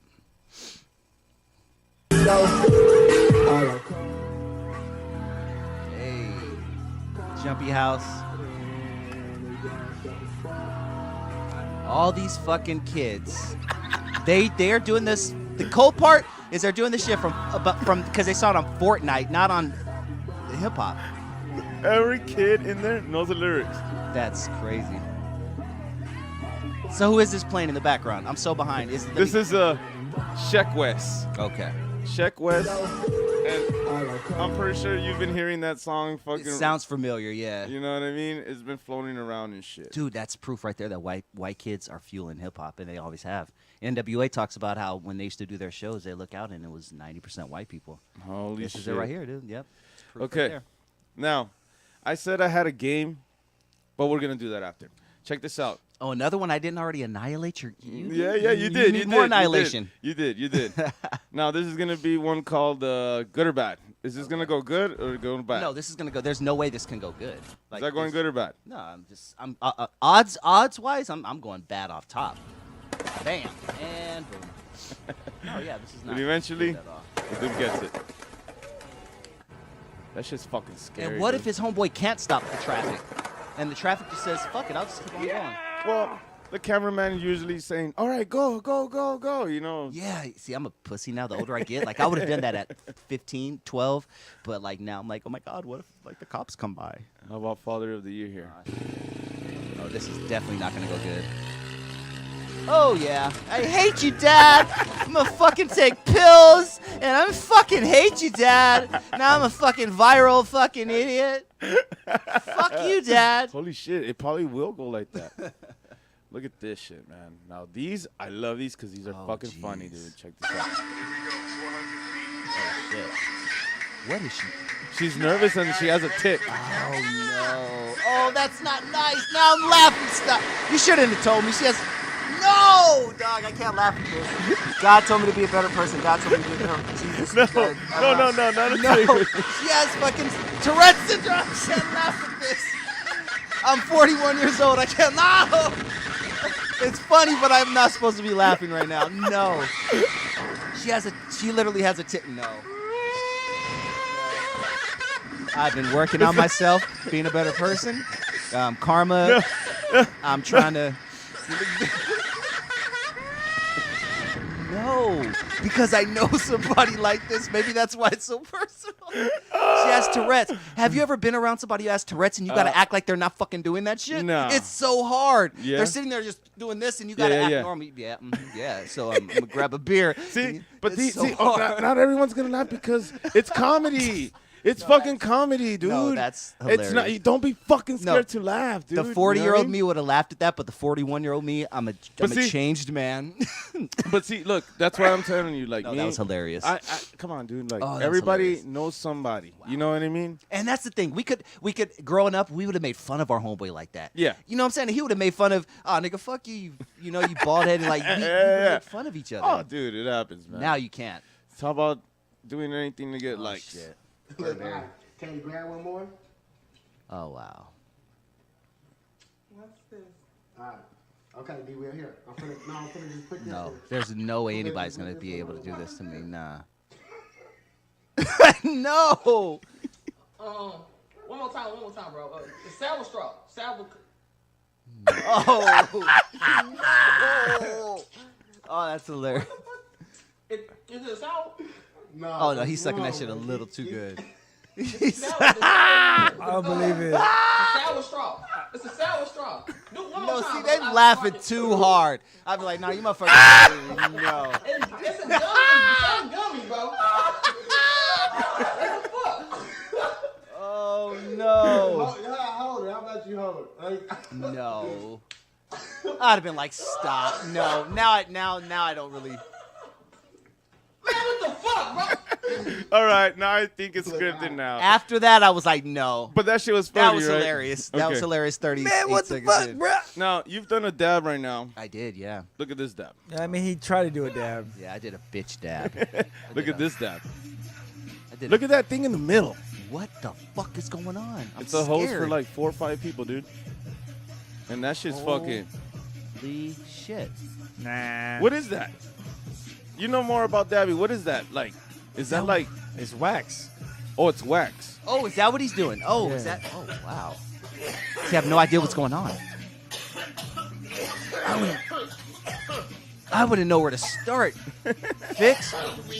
Hey, Jumpy House. All these fucking kids. They're doing this. The cold part is they're doing this shit from because they saw it on Fortnite, not on hip hop. Every kid in there knows the lyrics. That's crazy. So who is this playing in the background? I'm so behind. This is Sheck West. Okay. Sheck West. And I'm pretty sure you've been hearing that song fucking. It sounds familiar, yeah. You know what I mean? It's been floating around and shit. Dude, that's proof right there that white kids are fueling hip hop, and they always have. NWA talks about how when they used to do their shows, they look out and it was 90% white people. Holy This shit. is it right here, dude. Yep. It's proof Okay. right there. Now, I said I had a game, but we're going to do that after. Check this out. Oh, another one I didn't already annihilate your. Yeah, you did. need You more did. annihilation. You did. Now, this is going to be one called Good or Bad. Is this going to go good or go bad? No, this is gonna go. There's no way this can go good. Is that going good or bad? No, I'm odds wise, I'm going bad off top. Bam and boom. Oh yeah, this is not. But eventually, good at all. the dude gets it. That shit's fucking scary. And what if dude. his homeboy can't stop the traffic, and the traffic just says, "Fuck it, I'll just keep on going." Well, the cameraman usually saying, "All right, go." You know. Yeah, see, I'm a pussy now. The older I get, like I would have done that at 15, 12, but like now I'm like, oh my god, what if like the cops come by? How about Father of the Year here? Oh, this is definitely not gonna go good. Oh yeah, I hate you, Dad. I'm gonna fucking take pills, and I fucking hate you, Dad. Now I'm a fucking viral fucking idiot. Fuck you, Dad. Holy shit! It probably will go like that. Look at this shit, man. Now these, I love these because these are Oh, fucking funny, jeez. dude. Check this out. Oh shit. What is she? She's nervous and she has a tick. Oh no. Oh, that's not nice. Now I'm laughing. Stop. You shouldn't have told me. She has. No, dog. I can't laugh at this. God told me to be a better person. God told me to be a better person. Jesus. No, God, no, not a No. tick. She has fucking Tourette's syndrome. I can't laugh at this. I'm 41 years old. I can't laugh. It's funny, but I'm not supposed to be laughing right now. No. She literally has a tip. No. I've been working on myself, being a better person. Karma. I'm trying to. No, because I know somebody like this. Maybe that's why it's so personal. She has Tourette's. Have you ever been around somebody who has Tourette's and you gotta act like they're not fucking doing that shit? No. It's so hard. Yeah. They're sitting there just doing this, and you gotta act normal. Yeah, yeah. So I'm gonna grab a beer. See, but It's so oh, hard. not everyone's gonna laugh because it's comedy. It's fucking comedy, dude. No, that's It's not. hilarious. You don't be fucking scared No. to laugh, dude. The You know 40-year-old what I mean? me would have laughed at that, but the 41-year-old me, I'm a see- changed man. But see, look, that's why I'm telling you. Like No, me, that was hilarious. come on, dude. Like Oh, that's everybody hilarious. knows somebody. You know what I mean? And that's the thing. We could growing up, we would have made fun of our homeboy like that. Yeah. You know what I'm saying? He would have made fun of, nigga, fuck you. You know, you bald headed. Like, we Yeah. made fun of each other. Oh, dude, it happens, man. Now you can't. How about doing anything to get likes? Shit. Can you grab one more? Oh, wow. What's this? All right. Okay, be real here. I'm finna just put this No. in. There's no way anybody's going to be able to do this to me. Nah. No. One more time, bro. The sour straw. Sour. Oh. No. Oh, that's hilarious. Is it sour? No. Oh, no, he's sucking that shit a little too good. I don't believe it. Sour straw. It's a sour straw. Do one more No, time, see, bro. they laughing too hard. I'd be like, nah, you motherfuckers. No. It's a gummy. It's a gummy, bro. What the fuck? Oh, no. Hold it. How about you hold it? No. I'd have been like, stop. No. Now I don't really. Man, what the fuck, bro? All right, now I think it's scripted now. After that, I was like, no. But that shit was funny, That was right? hilarious. That was Okay. hilarious. 30 Man, what the seconds fuck, in. bro? Now you've done a dab right now. I did, yeah. Look at this dab. I mean, he tried to do a dab. Yeah, I did a bitch dab. Look at this dab. I did Look at that thing in the middle. What the fuck is going on? I'm It's a host for scared. like 4 or 5 people, dude. And that shit's fucking. Holy shit. Nah. What is that? You know more about dabbing. What is that like? Is that like? It's wax. Oh, it's wax. Oh, is that what he's doing? Oh, is Yeah. that? Oh, wow. See, I have no idea what's going on. I wouldn't know where to start. Fix.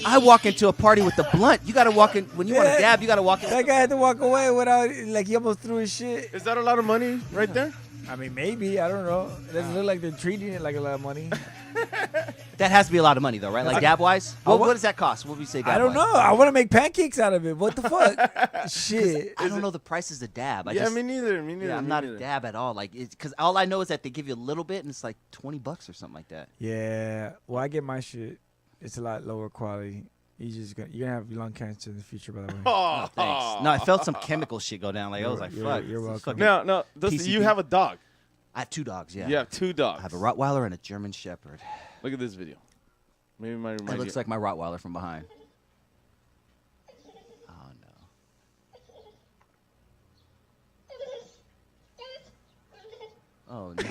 I walk into a party with the blunt. You gotta walk in when you want Yeah. to dab. You gotta walk in. That guy had to walk away without, like, he almost threw his shit. Is that a lot of money right there? I mean, maybe. I don't know. It doesn't look like they're treating it like a lot of money. That has to be a lot of money, though, right? Like dab wise. What does that cost? What would we say? I don't know. I want to make pancakes out of it. What the fuck? Shit. I don't know the prices of dab. Yeah, me neither. Me neither. Yeah, I'm me not neither. a dab at all. Like, it's because all I know is that they give you a little bit, and it's like $20 or something like that. Yeah. Well, I get my shit. It's a lot lower quality. You're gonna have lung cancer in the future, by the way. Oh, Thanks. No, I felt some chemical shit go down. Like I was like, You're- fuck. you're this is welcome. fucking- Now, no. You PCP. have a dog. I have 2 dogs. Yeah. You have 2 dogs. I have a Rottweiler and a German Shepherd. Look at this video. Maybe it might It remind looks you. like my Rottweiler from behind. Oh no. Oh no.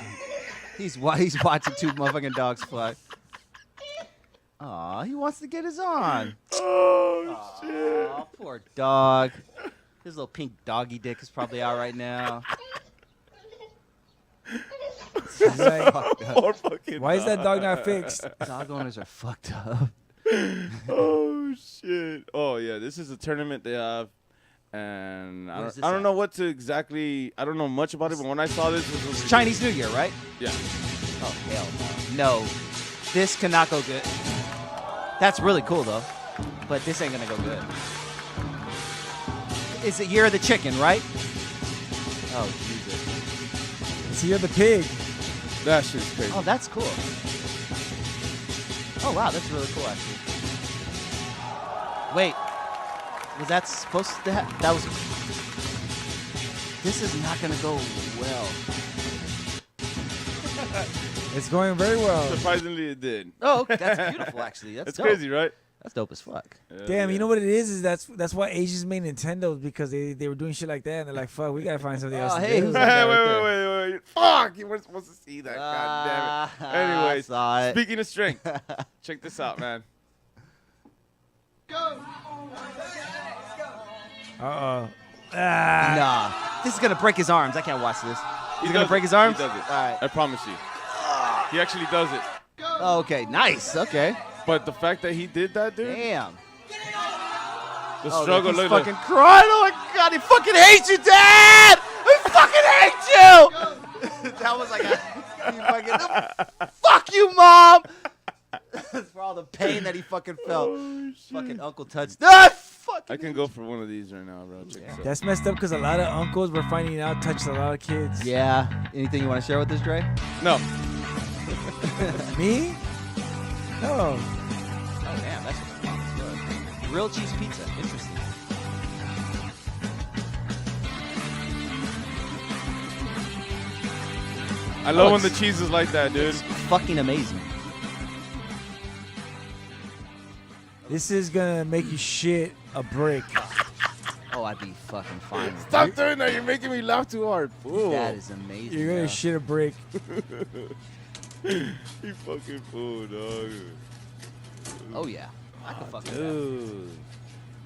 He's watching 2 motherfucking dogs fight. Aw, he wants to get his on. Oh shit! Aw, poor dog. His little pink doggy dick is probably out right now. He's like, Poor fucking. why is that dog not fixed? Dog owners are fucked up. Oh shit! Oh yeah, this is a tournament they have, and Where I is don't, this I don't at? know what to exactly. I don't know much about it, but when I saw this, it was Chinese New Year, right? Yeah. Oh hell no. No, this cannot go good. That's really cool though, but this ain't gonna go good. It's the year of the chicken, right? Oh Jesus. It's here the pig. That shit's crazy. Oh, that's cool. Oh wow, that's really cool actually. Wait, was that supposed to happen? That was. This is not gonna go well. It's going very well. Surprisingly, it did. Oh, that's beautiful actually. That's It's dope. crazy, right? That's dope as fuck. Damn, you know what it is that's why Asians made Nintendos, because they were doing shit like that and they're like, fuck, we gotta find something else. Oh, to hey, do. who's Hey, that guy wait, right wait, there? wait, wait. Fuck, you weren't supposed to see that. God damn it. Anyways, saw it. speaking of strength, check this out, man. Uh-oh. Nah, this is gonna break his arms. I can't watch this. He's gonna does break it. his arms. He does it. All right. I promise you. He actually does it. Okay. Nice. Okay. But the fact that he did that, dude, Damn. the Oh, struggle. He's Look, fucking crying. Oh my god, he fucking hates you, Dad. He fucking hates you. That was like fuck you, Mom. For all the pain that he fucking felt. Fucking Uncle Touch. Ah, fucking I can go for one of these right now, bro. Check this out. That's messed up because a lot of uncles we're finding out touched a lot of kids. Yeah. Anything you want to share with this, Dre? No. Me? No. Oh damn, that's good. Grilled cheese pizza. Interesting. I love when it's- the cheese is like that, dude. It's fucking amazing. This is gonna make you shit a brick. Oh, I'd be fucking fine. with Stop doing that. You're making me laugh too hard. Fool. That is amazing. You're gonna bro. shit a brick. You fucking fool, dog. Oh yeah, I can fucking. Dude.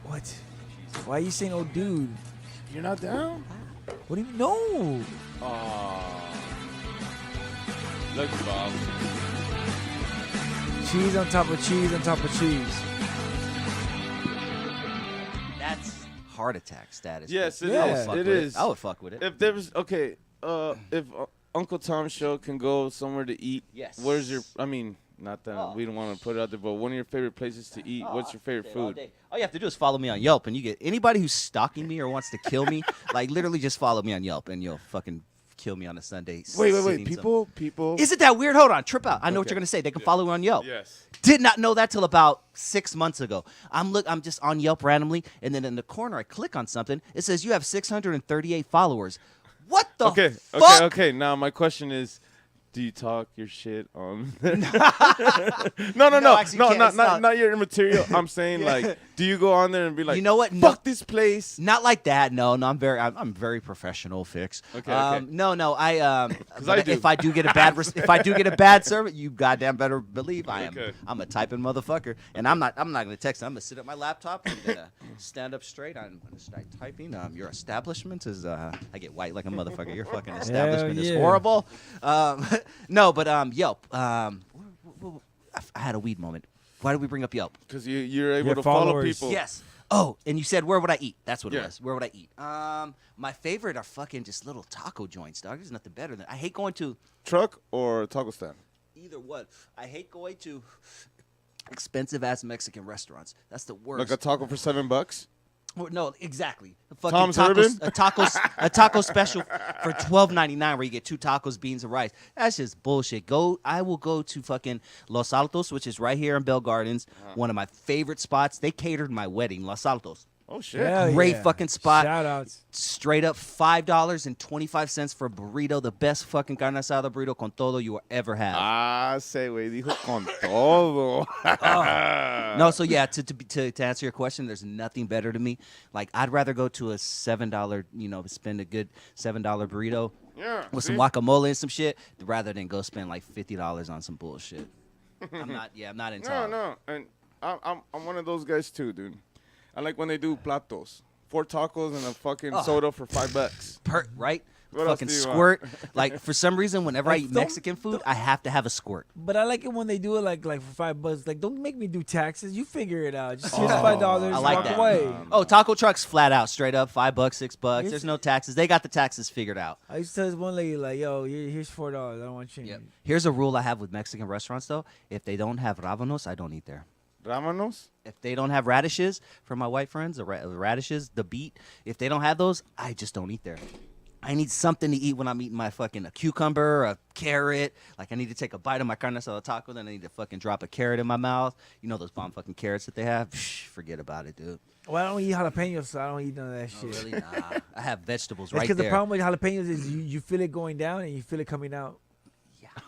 What? Why are you saying, oh, dude? You're not down? What do you know? Aww. Look, Bob. Cheese on top of cheese on top of cheese. That's heart attack status. Yes, it Yeah. is. Fuck It with is. I would fuck with it. If there was, okay, if Uncle Tom's show can go somewhere to eat, Yes. where's your, I mean, not that Oh. we don't want to put it out there, but one of your favorite places to eat, what's your favorite food? All you have to do is follow me on Yelp, and you get anybody who's stalking me or wants to kill me. Like literally, just follow me on Yelp, and you'll fucking kill me on a Sunday. Wait. sitting some- People. Isn't that weird? Hold on, trip out. I know what Okay. you're gonna say. They can follow me on Yelp. Yes. Did not know that till about 6 months ago. I'm just on Yelp randomly, and then in the corner I click on something. It says you have 638 followers. What the fuck? Okay. Now my question is, do you talk your shit on? no, actually, you can't. It's not your material. I'm saying like, do you go on there and be like, You know what? Fuck No. this place. Not like that. No, I'm very professional. Fix. Okay, No, I I but do. if I do get a bad if I do get a bad service, you goddamn better believe I am. Okay. I'm a typing motherfucker, and I'm not gonna text. I'm gonna sit at my laptop. I'm gonna stand up straight. I'm gonna start typing. Your establishment is I get white like a motherfucker. Your fucking establishment is yeah. horrible. No, but Yelp. I had a weed moment. Why did we bring up Yelp? Because you're able Your to follow followers. people. Yes. Oh, and you said where would I eat? That's what it Yeah. was. Where would I eat? My favorite are fucking just little taco joints, dog. There's nothing better than. I hate going to Truck or taco stand? either one. I hate going to expensive ass Mexican restaurants. That's the worst. Like a taco for $7? No, exactly. A fucking Tom's tacos, Urban? a taco special for $12.99 where you get 2 tacos, beans, and rice. That's just bullshit. I will go to fucking Los Altos, which is right here in Bell Gardens. One of my favorite spots. They catered my wedding, Los Altos. Oh shit. Hell Great yeah. fucking spot. Shout outs. Straight up $5.25 for a burrito, the best fucking carne asada burrito con todo you will ever have. Ah, se güey dijo con todo. No, so yeah, to answer your question, there's nothing better to me. Like I'd rather go to a $7, spend a good $7 burrito Yeah. with see? some guacamole and some shit, rather than go spend like $50 on some bullshit. I'm not into all- No, and I'm one of those guys too, dude. I like when they do platos. 4 tacos and a fucking soda for $5. right? What else Fucking do you want? squirt. Like for some reason, whenever I Like, eat don't- Mexican food, I have to have a squirt. But I like it when they do it like for $5. Like, don't make me do taxes. You figure it out. Just here's $5. I like walk that. away. Oh, taco trucks flat out, straight up, $5, $6. There's no taxes. They got the taxes figured out. I used to tell this one lady like, "Yo, here's $4. I don't want change." Yep. Here's a rule I have with Mexican restaurants though: if they don't have rábanos, I don't eat there. Ramanos? If they don't have radishes, for my white friends, the radishes, the beet, if they don't have those, I just don't eat there. I need something to eat when I'm eating my fucking a cucumber, a carrot. Like I need to take a bite of my carne asada taco, then I need to fucking drop a carrot in my mouth. You know those bomb fucking carrots that they have? Psh, forget about it, dude. Well, I don't eat jalapenos, so I don't eat none of that Oh, shit. really? Nah. I have vegetables That's right because there. the problem with jalapenos is you feel it going down and you feel it coming out.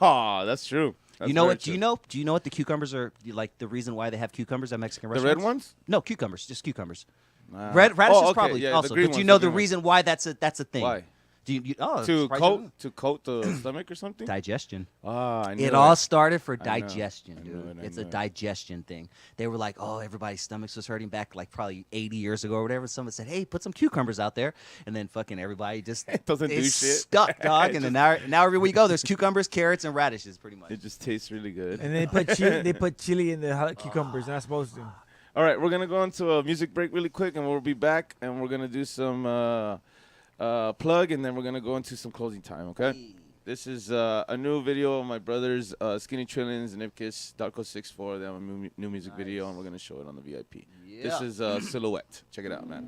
Oh, that's true. That's You know very what? Do you true. know? Do you know what the cucumbers are like? The reason why they have cucumbers at Mexican The restaurants? red ones? No, cucumbers, just cucumbers. Nah. Radishes Oh, okay, probably yeah, the also. green But you ones, know the the green ones. reason why that's a thing. Why? Do you oh, To surprised you didn't. coat the stomach or something? Digestion. Ah, I knew It all it. started for I know. digestion, I dude. knew it, I It's knew a it. digestion thing. They were like, oh, everybody's stomachs was hurting back like probably 80 years ago or whatever. Someone said, hey, put some cucumbers out there. And then fucking everybody just Doesn't do is shit. stuck, dog. And then now everywhere you go, there's cucumbers, carrots, and radishes pretty much. It just tastes really good. And they put chili. They put chili in the hot cucumbers. Not supposed to. All right, we're gonna go into a music break really quick, and we'll be back, and we're gonna do some plug, and then we're gonna go into some closing time. Okay. This is a new video of my brothers, Skinny Trillions and Ipkiss, Darko64. They have a new music video, and we're gonna show it on the VIP. This is Silhouette. Check it out, man.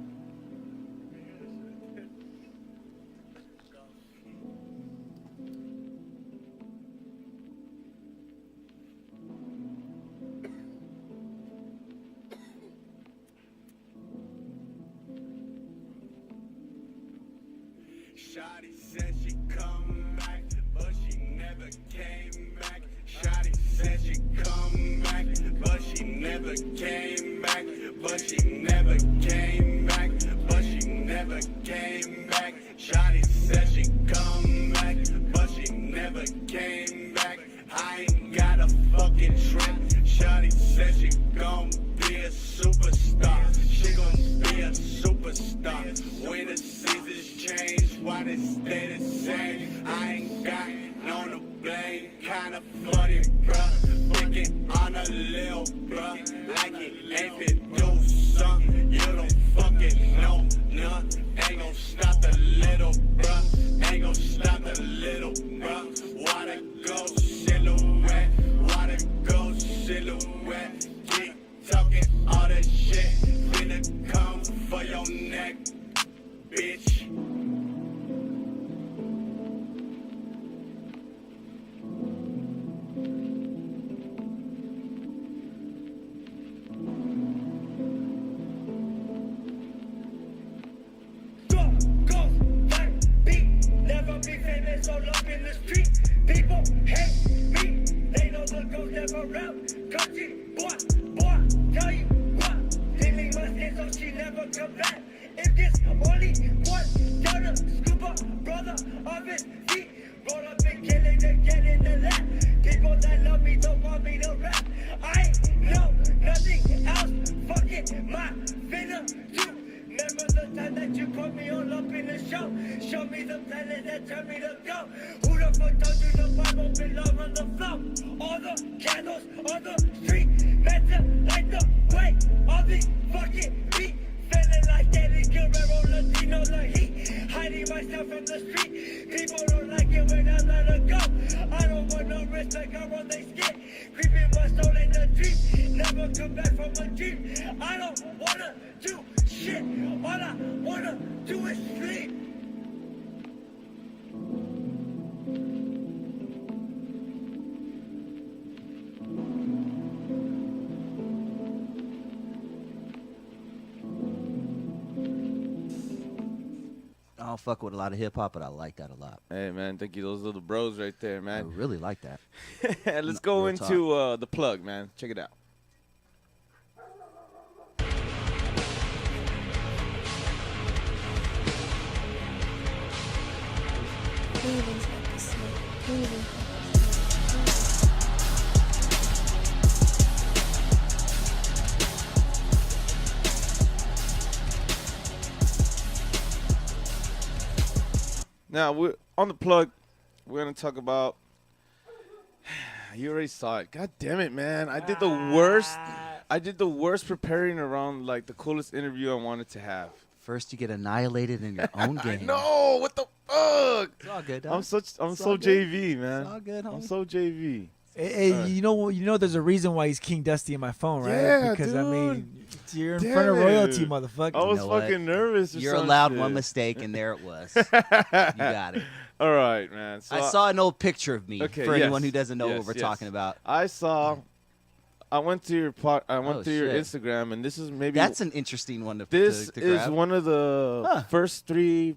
Shawty said she come back, but she never came back. Shawty said she come back, but she never came back. But she never came back. But she never came back. Shawty said she come back, but she never came back. I ain't got a fucking trip. Shawty said she gon' be a superstar. She gon' be a superstar. When the seasons change, why they stay the same? I ain't got no to blame. Kinda funny, bruh. Thinking on a lil, bruh. Like he ain't been do something. You don't fucking know none. Ain't gon' stop the little, bruh. Ain't gon' stop the little, bruh. Wanna go silhouette. Wanna go silhouette. Keep talking all that shit. Finna come for your neck, bitch. Never be famous all up in the street. People hate me. They know the ghost never out. Country boy, tell you what. Feeling my skin so she never come back. If this only one, tell the scuba brother of his feet. Roll up and killing to get in the lap. People that love me don't want me to rap. I know nothing else. Fucking my finna do. Remember the time that you put me all up in the show? Show me the planet that tell me to go. Who the fuck told you the Bible belong on the floor? All the candles on the street, meant to light the way of the fucking beat. Feeling like Eddie Guerrero, Latino, the heat. Hiding myself from the street. People don't like it when I let her go. I don't want no respect, I run they skin. Creeping my soul in the dream. Never come back from a dream. I don't wanna do shit. All I wanna do is sleep. I don't fuck with a lot of hip hop, but I like that a lot. Hey, man, thank you. Those little bros right there, I man. really like that. Let's go Real into the plug, man. Check it out. Now, we're on the plug. We're going to talk about. You already saw it. God damn it, man. I did the worst. I did the worst preparing around, like, the coolest interview I wanted to have. First, you get annihilated in your own game. No, what the fuck? It's all good, dog. I'm so all JV, good. man. It's all good, I'm homie. so JV. Hey, you know, there's a reason why he's King Dusty in my phone, right? Yeah, because I dude. mean, you're in Damn front of royalty, it. motherfucker. I was know what? fucking nervous. Or You're some allowed shit. one mistake, and there it was. You got it. All right, man. So I saw an old picture of me Okay, for anyone yes, who doesn't know yes, what we're yes. talking about. I went to your I went Oh, to your shit. Instagram, and this is maybe That's an interesting one to this to is grab. one of the Huh. first 3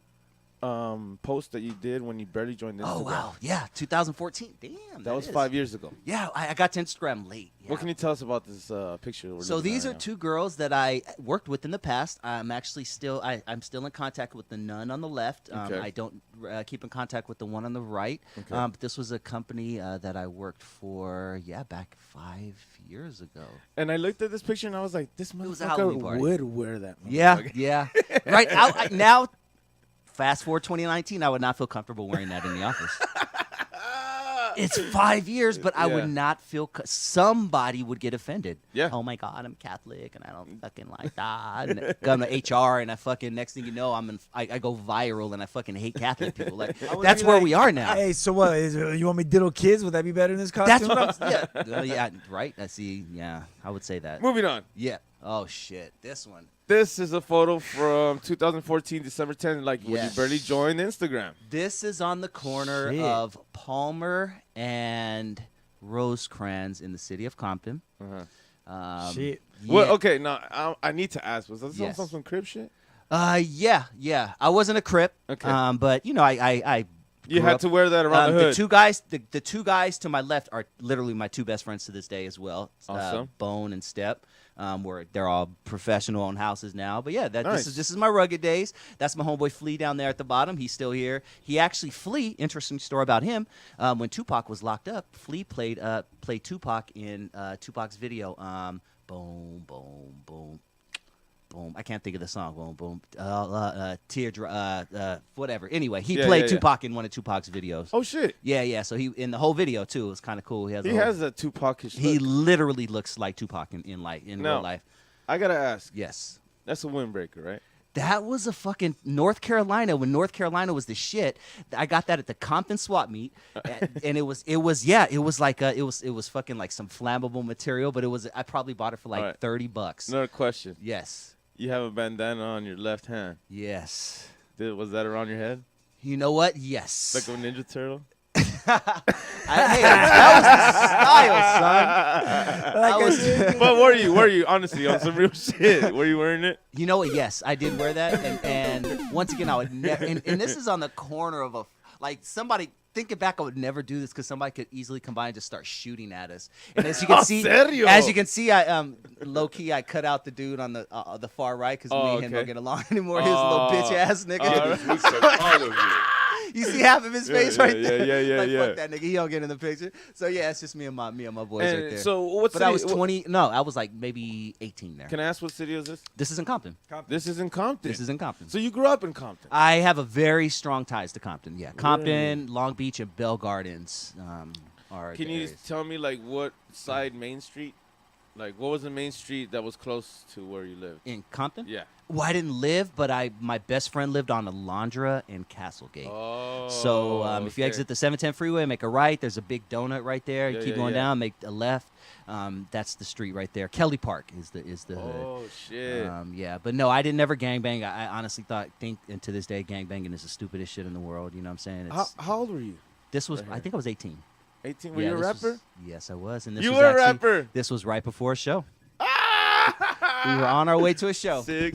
post that you did when you barely joined Instagram. Oh wow, yeah, 2014. Damn, That was is. 5 years ago. Yeah, I got to Instagram late. Yeah. What can you tell us about this picture? we're So looking these at are right two girls that I worked with in the past. I'm actually still I'm still in contact with the nun on the left. Okay. I don't keep in contact with the one on the right. Okay. But this was a company that I worked for, back 5 years ago. now? And I looked at this picture and I was like, this was a Halloween motherfucker party. would wear that. Yeah, motherfucker. yeah. Right now, fast forward 2019, I would not feel comfortable wearing that in the office. It's 5 years, but I Yeah. would not feel. Somebody would get offended. Yeah. Oh my God, I'm Catholic and I don't fucking like that. And go to HR and I fucking next thing you know, I go viral and I fucking hate Catholic people. Like that's where we are now. Hey, so what? You want me to diddle kids? Would that be better in this That's costume? what I'm. Yeah, yeah, right. I see. Yeah, I would say that. Moving on. Yeah. Oh shit, this one. This is a photo from 2014, December 10th, like when you Yes. barely joined Instagram. This is on the corner Shit. of Palmer and Rosecrans in the city of Compton. Shit. Well, yeah. okay, now I need to ask, was that Yes. some crib shit? Yeah. I wasn't a Crip. Okay. But you know, I You grew had up- to wear that around the hood. The two guys to my left are literally my two best friends to this day as well. Awesome. Bone and Step. Where they're all professional own houses now. But yeah, Nice. this is my rugged days. That's my homeboy Flea down there at the bottom. He's still here. He actually Flea. Interesting story about him. When Tupac was locked up, Flea played Tupac in Tupac's video. Boom, boom, boom. Boom. I can't think of the song. Boom, boom. Teardrop. Whatever. Anyway, he Yeah, played yeah, yeah. Tupac in one of Tupac's videos. Oh shit, Yeah. So he in the whole video too. It was kind of cool. He he has a Tupac-ish He look. literally looks like Tupac in No. real life. I gotta ask. Yes. That's a windbreaker, right? That was a fucking North Carolina when North Carolina was the shit. I got that at the Compton swap meet, and it was fucking like some flammable material, but I probably bought it for like Alright. $30. Another question. Yes, You have a bandana on your left hand. yes. Was that around your head? You know what? Yes. Like a Ninja Turtle? That was the style, son. I was- But were you honestly on some real shit? Were you wearing it? You know what? Yes, I did wear that, and once again, I would never. And this is on the corner of somebody. Thinking back, I would never do this because somebody could easily come by and just start shooting at us. And as you can see, I low key I cut out the dude on the far right because me and him don't get along anymore. He was a little bitch ass nigga. You see half of his face right there. Yeah. Like fuck that nigga, he don't get in the picture. So yeah, it's just me and my boys right And there. so what But I city? was 20. No, I was like maybe 18 there. Can I ask what city is this? This is in Compton. This is in Compton. This is in Compton. So you grew up in Compton. I have a very strong ties to Compton. Yeah, Compton, Long Beach, and Bell Gardens are. Can the you areas. tell me like what side Main Street? Like what was the main street that was close to where you lived? In Compton? Yeah. Well, I didn't live, but my best friend lived on Alondra and Castlegate. Oh. So if you okay. exit the 710 freeway, make a right. There's a big donut right there. Yeah, Keep yeah, going yeah. down, make a left. That's the street right there. Kelly Park is the hood. Oh shit. Yeah, but no, I didn't never gangbang. I honestly think, and to this day, gangbanging is the stupidest shit in the world. You know what I'm saying? How old were you? This was, right I here? think I was 18. 18. Were Yeah, you a this rapper? was- yes, I was. And this You was were a actually- rapper. This was right before a show. We were on our way to a show. Sick.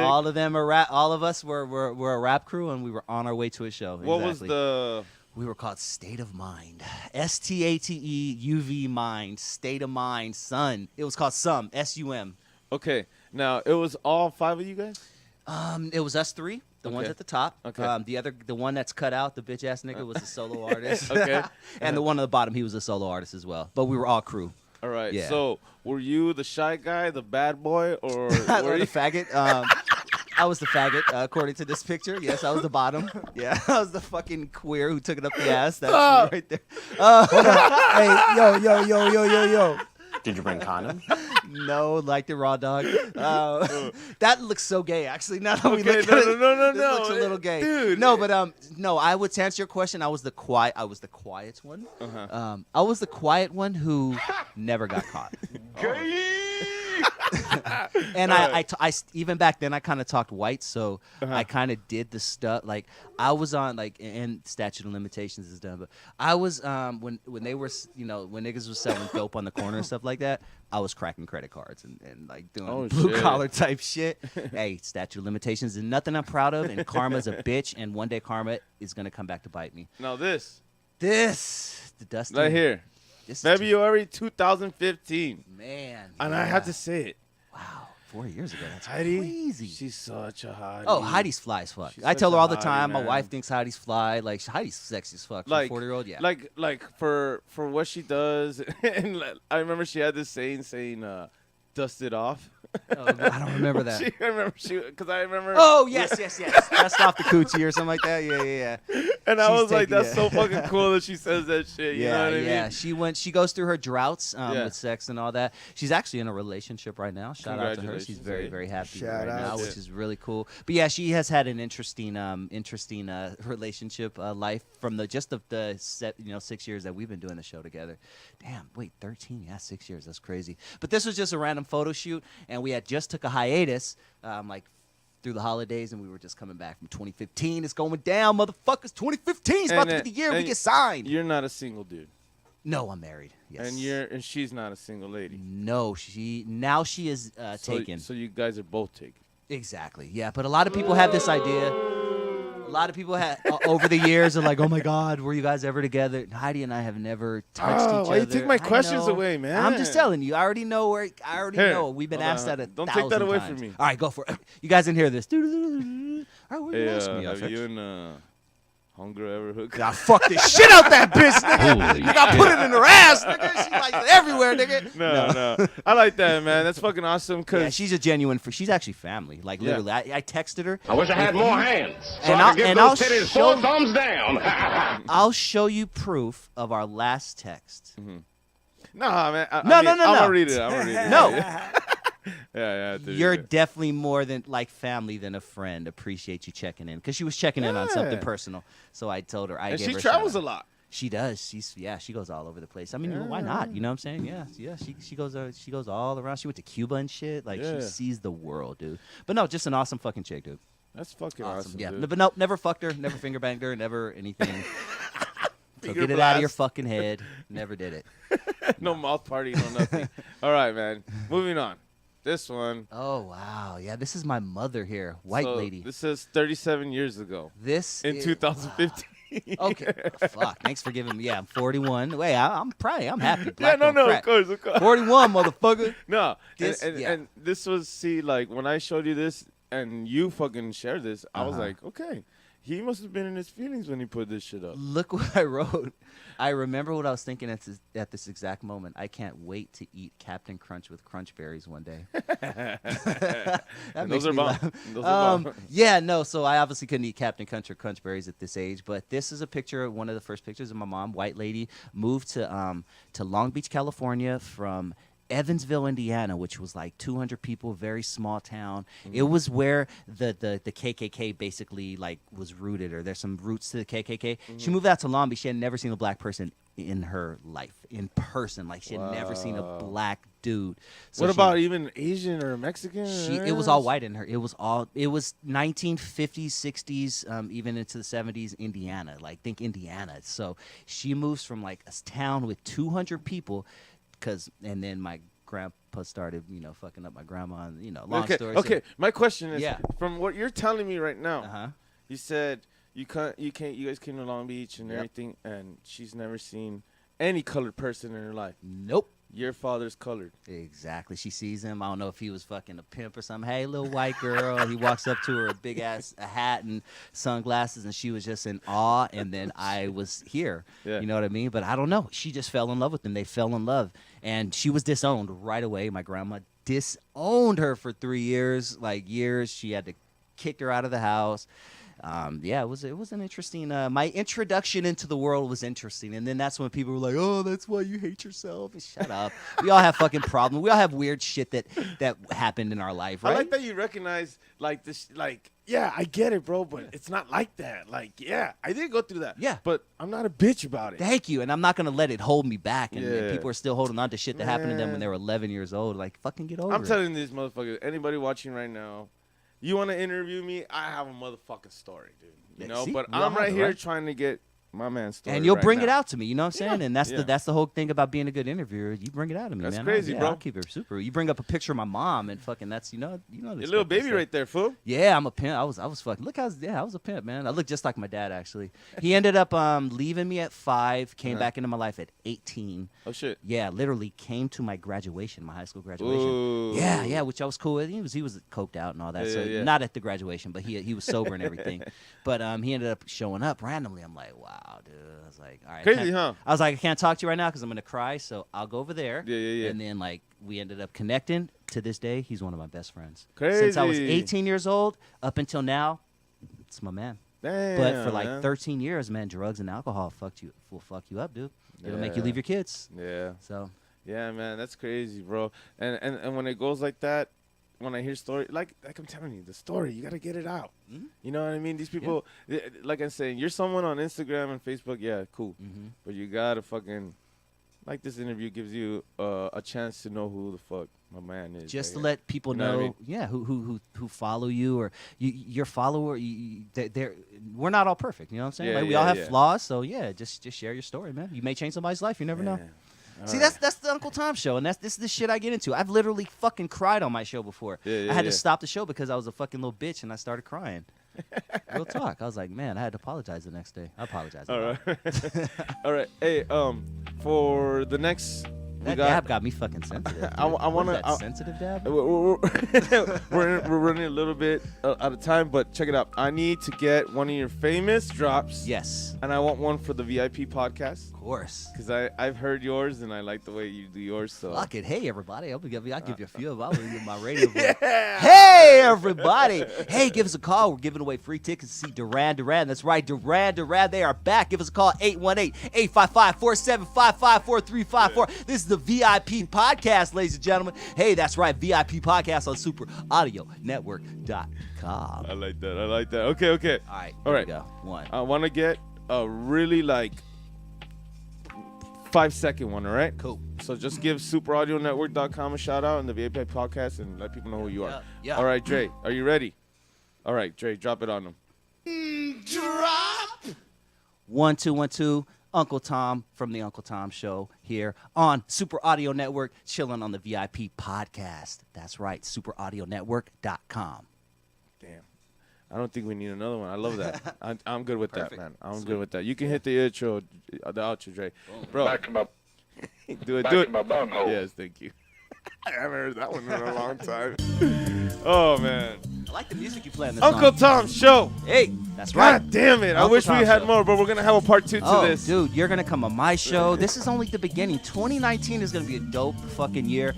All of them are rap. All of us were a rap crew, and we were on our way to a show. What was Exactly. the? We were called State of Mind. STATEUV Mind. State of Mind. Sun. It was called SUM. SUM. Okay. Now it was all 5 of you guys. It was us three. The ones Okay. at the top. Okay. The one that's cut out, the bitch ass nigga, was a solo artist. Okay. And the one on the bottom, he was a solo artist as well. But we were all crew. All right. Yeah. So were you the shy guy, the bad boy, or Or were the you? faggot. I was the faggot, according to this picture. Yes, I was the bottom. Yeah, I was the fucking queer who took it up the ass. That's Stop. me right there. Hey, yo. Did you bring condoms? No, like the raw dog. That looks so gay, actually. Now that we Okay, look no, at no, it, no, no, this no. looks a little gay. Dude. No, but no. I would to answer your question. I was the quiet one. Uh-huh. I was the quiet one who never got caught. And even back then I kind of talked white, so I kind of did the stuff. Like I was on like, and statute of limitations is done, but I was when they were, when niggas was selling dope on the corner and stuff like that, I was cracking credit cards and like doing blue collar type shit. Hey, statute of limitations is nothing I'm proud of, and karma's a bitch, and one day karma is gonna come back to bite me. Now this the Dustin right here, this February 2015. Man, And I have to say it. wow, 4 years ago. That's Heidi, crazy. she's such a hottie. Oh, Heidi's fly as fuck. She's I such tell her a all the hottie, time. My man. wife thinks Heidi's fly. Like Heidi's sexy as fuck. Like 40-year-old, yeah. Like for what she does, and I remember she had this saying, "Dust it off." Oh, I don't remember that. Because I remember. Oh yes. Dust off the coochie or something like that. Yeah. And I She's was like, taking that's that. so fucking cool that she says that shit. You know what I mean? She goes through her droughts Yeah. with sex and all that. She's actually in a relationship right now. Shout out to her. She's Congratulations, very, hey. very happy Shout right out. now, which is really cool. But yeah, she has had an interesting relationship life from the 6 years that we've been doing the show together. Damn, wait, 13? Yeah, 6 years. That's crazy. But this was just a random photo shoot, and we had just took a hiatus, through the holidays, and we were just coming back from 2015. It's going down, motherfuckers. 2015 is about to be the year we get signed. You're not a single dude. No, I'm married. Yes. And she's not a single lady. No, she is taken. So you guys are both taken. Exactly. Yeah, but a lot of people have this idea. A lot of people have over the years are like, "Oh my God, were you guys ever together?" Heidi and I have never touched each other. Why you take my I questions know. away, man? I'm just telling you. I already know where. Here, know. We've been hold asked on. that Don't take that 1,000 away times. from me. All right, go for it. You guys didn't hear this. All right, what are you asking me? Have you and Hunger ever hooked? I fuck this shit out that bitch, nigga. You got put it in her ass, nigga. She like it everywhere, nigga. No. I like that, man. That's fucking awesome. Cause Yeah, she's a genuine. She's actually family. Like Yeah. literally, I texted her. I wish I had more hands. So And I I'll- could give and those I'll titties show- 4 thumbs down. I'll show you proof of our last text. Nah, man. No. I'm gonna read it. I'm gonna read it. No. Yeah. You're definitely more than like family than a friend. Appreciate you checking in because she was checking in on something Yeah. personal. So I told her I And gave she her travels a shout-out. lot. She does. She goes all over the place. I mean, why not? You know what I'm saying? Yeah. She goes all around. She went to Cuba and shit. Like Yeah. she sees the world, dude. But no, just an awesome fucking chick, dude. That's fucking awesome. Yeah, dude. but no, never fucked her, never finger banged her, never anything. So Finger get it out of your blast. fucking head. Never did it. No mouth party, no nothing. All right, man. Moving on. This one. Oh wow, yeah, this is my mother here, white So, lady. This is 37 years ago. This In is, 2015. Okay, fuck. Thanks for giving me. Yeah, I'm 41. Wait, I'm happy. Yeah, Black no, on of crack. course. 41, motherfucker. No, This- yeah. and this was, see, like, when I showed you this and you fucking shared this, I was Uh-huh. like, okay, he must have been in his feelings when he put this shit up. Look what I wrote. I remember what I was thinking at this exact moment. I can't wait to eat Captain Crunch with Crunch Berries one day. That And makes those are me bomb. laugh. Those are bomb. Yeah, no. So I obviously couldn't eat Captain Crunch or Crunch Berries at this age, but this is a picture. One of the first pictures of my mom, white lady, moved to Long Beach, California from Evansville, Indiana, which was like 200 people, very small town. It was where the KKK basically like was rooted, or there's some roots to the KKK. She moved out to Long Beach. She had never seen a black person in her life, in person. Like she had never seen a black dude. So What she- about even Asian or Mexican? it was all white in her. It was 1950s, 60s, even into the 70s, Indiana. Like think Indiana. So she moves from like a town with 200 people, and then my grandpa started, fucking up my grandma. And, long Okay, story. okay. My question is, Yeah. from what you're telling me right now, Uh-huh. you said you guys came to Long Beach and Yep. everything, and she's never seen any colored person in her life. Nope. Your father's colored. Exactly. She sees him. I don't know if he was fucking a pimp or something. Hey, little white girl. He walks up to her, a hat and sunglasses, and she was just in awe. And then I was here. Yeah. You know what I mean? But I don't know. She just fell in love with him. They fell in love. And she was disowned right away. My grandma disowned her for 3 years. She had to kick her out of the house. Yeah, it was an interesting. My introduction into the world was interesting, and then that's when people were like, "Oh, that's why you hate yourself." And shut up. We all have fucking problems. We all have weird shit that happened in our life, right? I like that you recognize like this, like, yeah, I get it, bro, but it's not like that. Like, yeah, I did go through that. Yeah. But I'm not a bitch about it. Thank you, and I'm not gonna let it hold me back. And Yeah. people are still holding on to shit that happened to them when Man. they were 11 years old. Like, fucking get over I'm it. telling these motherfuckers, anybody watching right now, you want to interview me? I have a motherfucking story, dude. You Yeah, know, see? but We all I'm have right it, here right? trying to get my man's story. And you'll right bring it now. out to me, you know what I'm saying? And that's Yeah. that's the whole thing about being a good interviewer. You bring it out to me, That's man. crazy, bro. I'll keep it super. You bring up a picture of my mom, and fucking that's you know this Your little fucking baby stuff. right there, fool. Yeah, I'm a pimp. I was fucking. Look how I was a pimp, man. I look just like my dad actually. He ended up leaving me at 5, came back into my life at 18. Oh shit. Yeah, literally came to my graduation, my high school graduation. Ooh. Yeah, which I was cool with. He was coked out and all that. Yeah, so yeah. not at the graduation, but he was sober and everything. But he ended up showing up randomly. I'm like, wow, dude. I was like, all right. Crazy, huh? I was like, I can't talk to you right now because I'm gonna cry. So I'll go over there. Yeah. And then like we ended up connecting. To this day, he's one of my best friends. Since I was Crazy. 18 years old up until now, it's my man. Damn. But for like man. 13 years, man, drugs and alcohol will fuck you up, dude. It'll make you Yeah. leave your kids. Yeah. So Yeah, man, that's crazy, bro. And when it goes like that, when I hear story, like I'm telling you, the story, you gotta get it out. Mhm. You know what I mean? These people, like I'm saying, you're someone on Instagram and Facebook, yeah, cool. Mhm. But you gotta fucking, like this interview gives you a chance to know who the fuck my man is. just to right let people You know know, what I mean? yeah, who follow you or your follower. We're not all perfect. You know what I'm saying? Yeah, Like we all yeah, have yeah. flaws. So yeah, just share your story, man. You may change somebody's life. You never know. Man. See, All right. that's the Uncle Tom show, and this is the shit I get into. I've literally fucking cried on my show before. Yeah, I had yeah. to stop the show because I was a fucking little bitch, and I started crying. Real talk. I was like, man, I had to apologize the next day. I apologize. All right. All right. Hey, for the next, we That got. dab got me fucking sensitive. I wanna- What is that, I- sensitive dab. we're running a little bit out of time, but check it out. I need to get one of your famous drops. Yes, And I want one for the VIP podcast of course. because I've heard yours and I like the way you do yours. So Fuck it. Hey, everybody. I'll give you a few of them. I'll give my radio voice. yeah. Hey, everybody. Hey, give us a call. We're giving away free tickets to see Duran Duran. That's right, Duran Duran. They are back. Give us a call, 818-855-4755-4354. This is the VIP podcast, ladies and gentlemen. Hey, that's right, VIP podcast on superaudionetwork.com. I like that. I like that. Okay. All right, All here we right. go. One. I want to get a really 5-second one. All right. Cool. So just give superaudionetwork.com a shout out in the VIP podcast and let people know who you are. Yeah. All right, Dre. Are you ready? All right, Dre. Drop it on them. 1 2 1 2. Uncle Tom from the Uncle Tom Show here on Super Audio Network, chilling on the VIP podcast. That's right, superaudionetwork.com. Damn. I don't think we need another one. I love that. I'm good with Perfect. that, man. I'm Sweet. good with that. You can hit the outro, Dre. Bro, Back to my do it. back Do to my it. bunghole. Yes, thank you. I haven't heard that one in a long time. Oh, man. I like the music you play in this Uncle song. Tom Show. Hey, that's right. God damn it. I Uncle wish we Tom had Show. more, but we're going to have a part 2 to Oh, this. dude, you're going to come on my show. This is only the beginning. 2019 is going to be a dope fucking year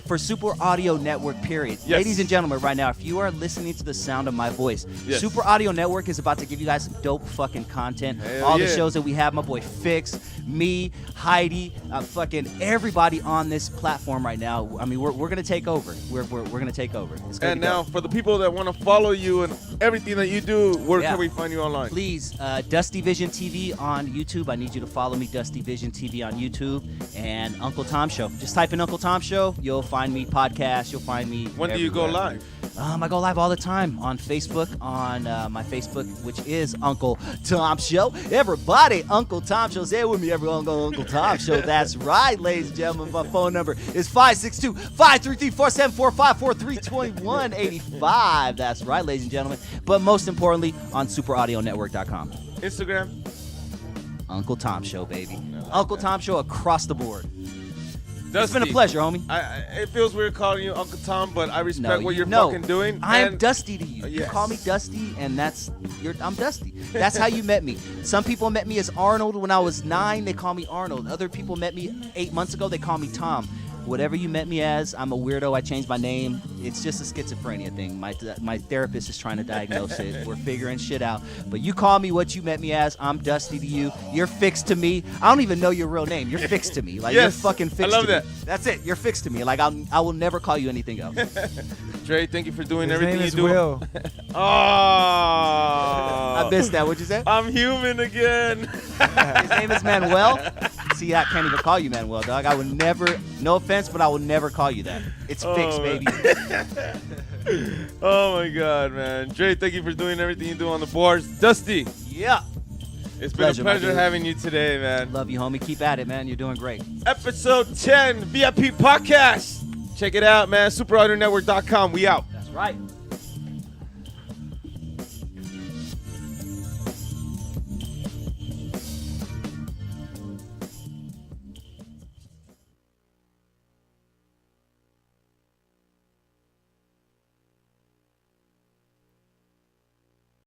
for Super Audio Network, period. Yes. Ladies and gentlemen, right now, if you are listening to the sound of my voice, Yes. Super Audio Network is about to give you guys some dope fucking content. Hell All the yeah. shows that we have, my boy Fix, me, Heidi, fucking everybody on this platform right now. I mean, we're going to take over. We're going to take over. It's gonna And be now, dope. for the people that want to follow you and everything that you do, where Yeah. can we find you online? Please, Dusty Vision TV on YouTube. I need you to follow me, Dusty Vision TV on YouTube, and Uncle Tom Show. Just type in Uncle Tom Show. You'll find me podcast. You'll find me. When do you go everywhere. live? I go live all the time on Facebook, on my Facebook, which is Uncle Tom Show. Everybody, Uncle Tom Show. Say it with me, everyone. Uncle Tom Show. That's right, ladies and gentlemen. My phone number is 562-533-4745-4321-85. That's right, ladies and gentlemen. But most importantly, on superaudionetwork.com. Instagram? Uncle Tom Show, baby. Uncle Tom Show across the board. It's been a Dusty. pleasure, homie. It feels weird calling you Uncle Tom, but I respect what you you're know. fucking doing. I am and Dusty to you. You yes. call me Dusty, and I'm Dusty. That's how you met me. Some people met me as Arnold when I was 9. They call me Arnold. Other people met me 8 months ago. They call me Tom. whatever you met me as, I'm a weirdo. I changed my name. It's just a schizophrenia thing. My therapist is trying to diagnose it. We're figuring shit out. But you call me what you met me as. I'm Dusty to you. You're fixed to me. I don't even know your real name. You're fixed to me. Like Yes, you're fucking fixed I love to that. me. That's it. You're fixed to me. Like I will never call you anything else. Dre, thank you for doing His everything name you is do. Will. Oh, I missed that. What'd you say? I'm human again. His name is Manuel. See, I can't even call you Manuel, dog. I would never, no offense, but I will never call you that. It's fixed, baby. Oh my God, man. Dre, thank you for doing everything you do on the boards. Dusty, Yeah. it's Pleasure, been my a pleasure dude. having you today, man. Love you, homie. Keep at it, man. You're doing great. Episode 10, VIP Podcast. Check it out, man. SuperAudioNetwork.com. We out. That's right.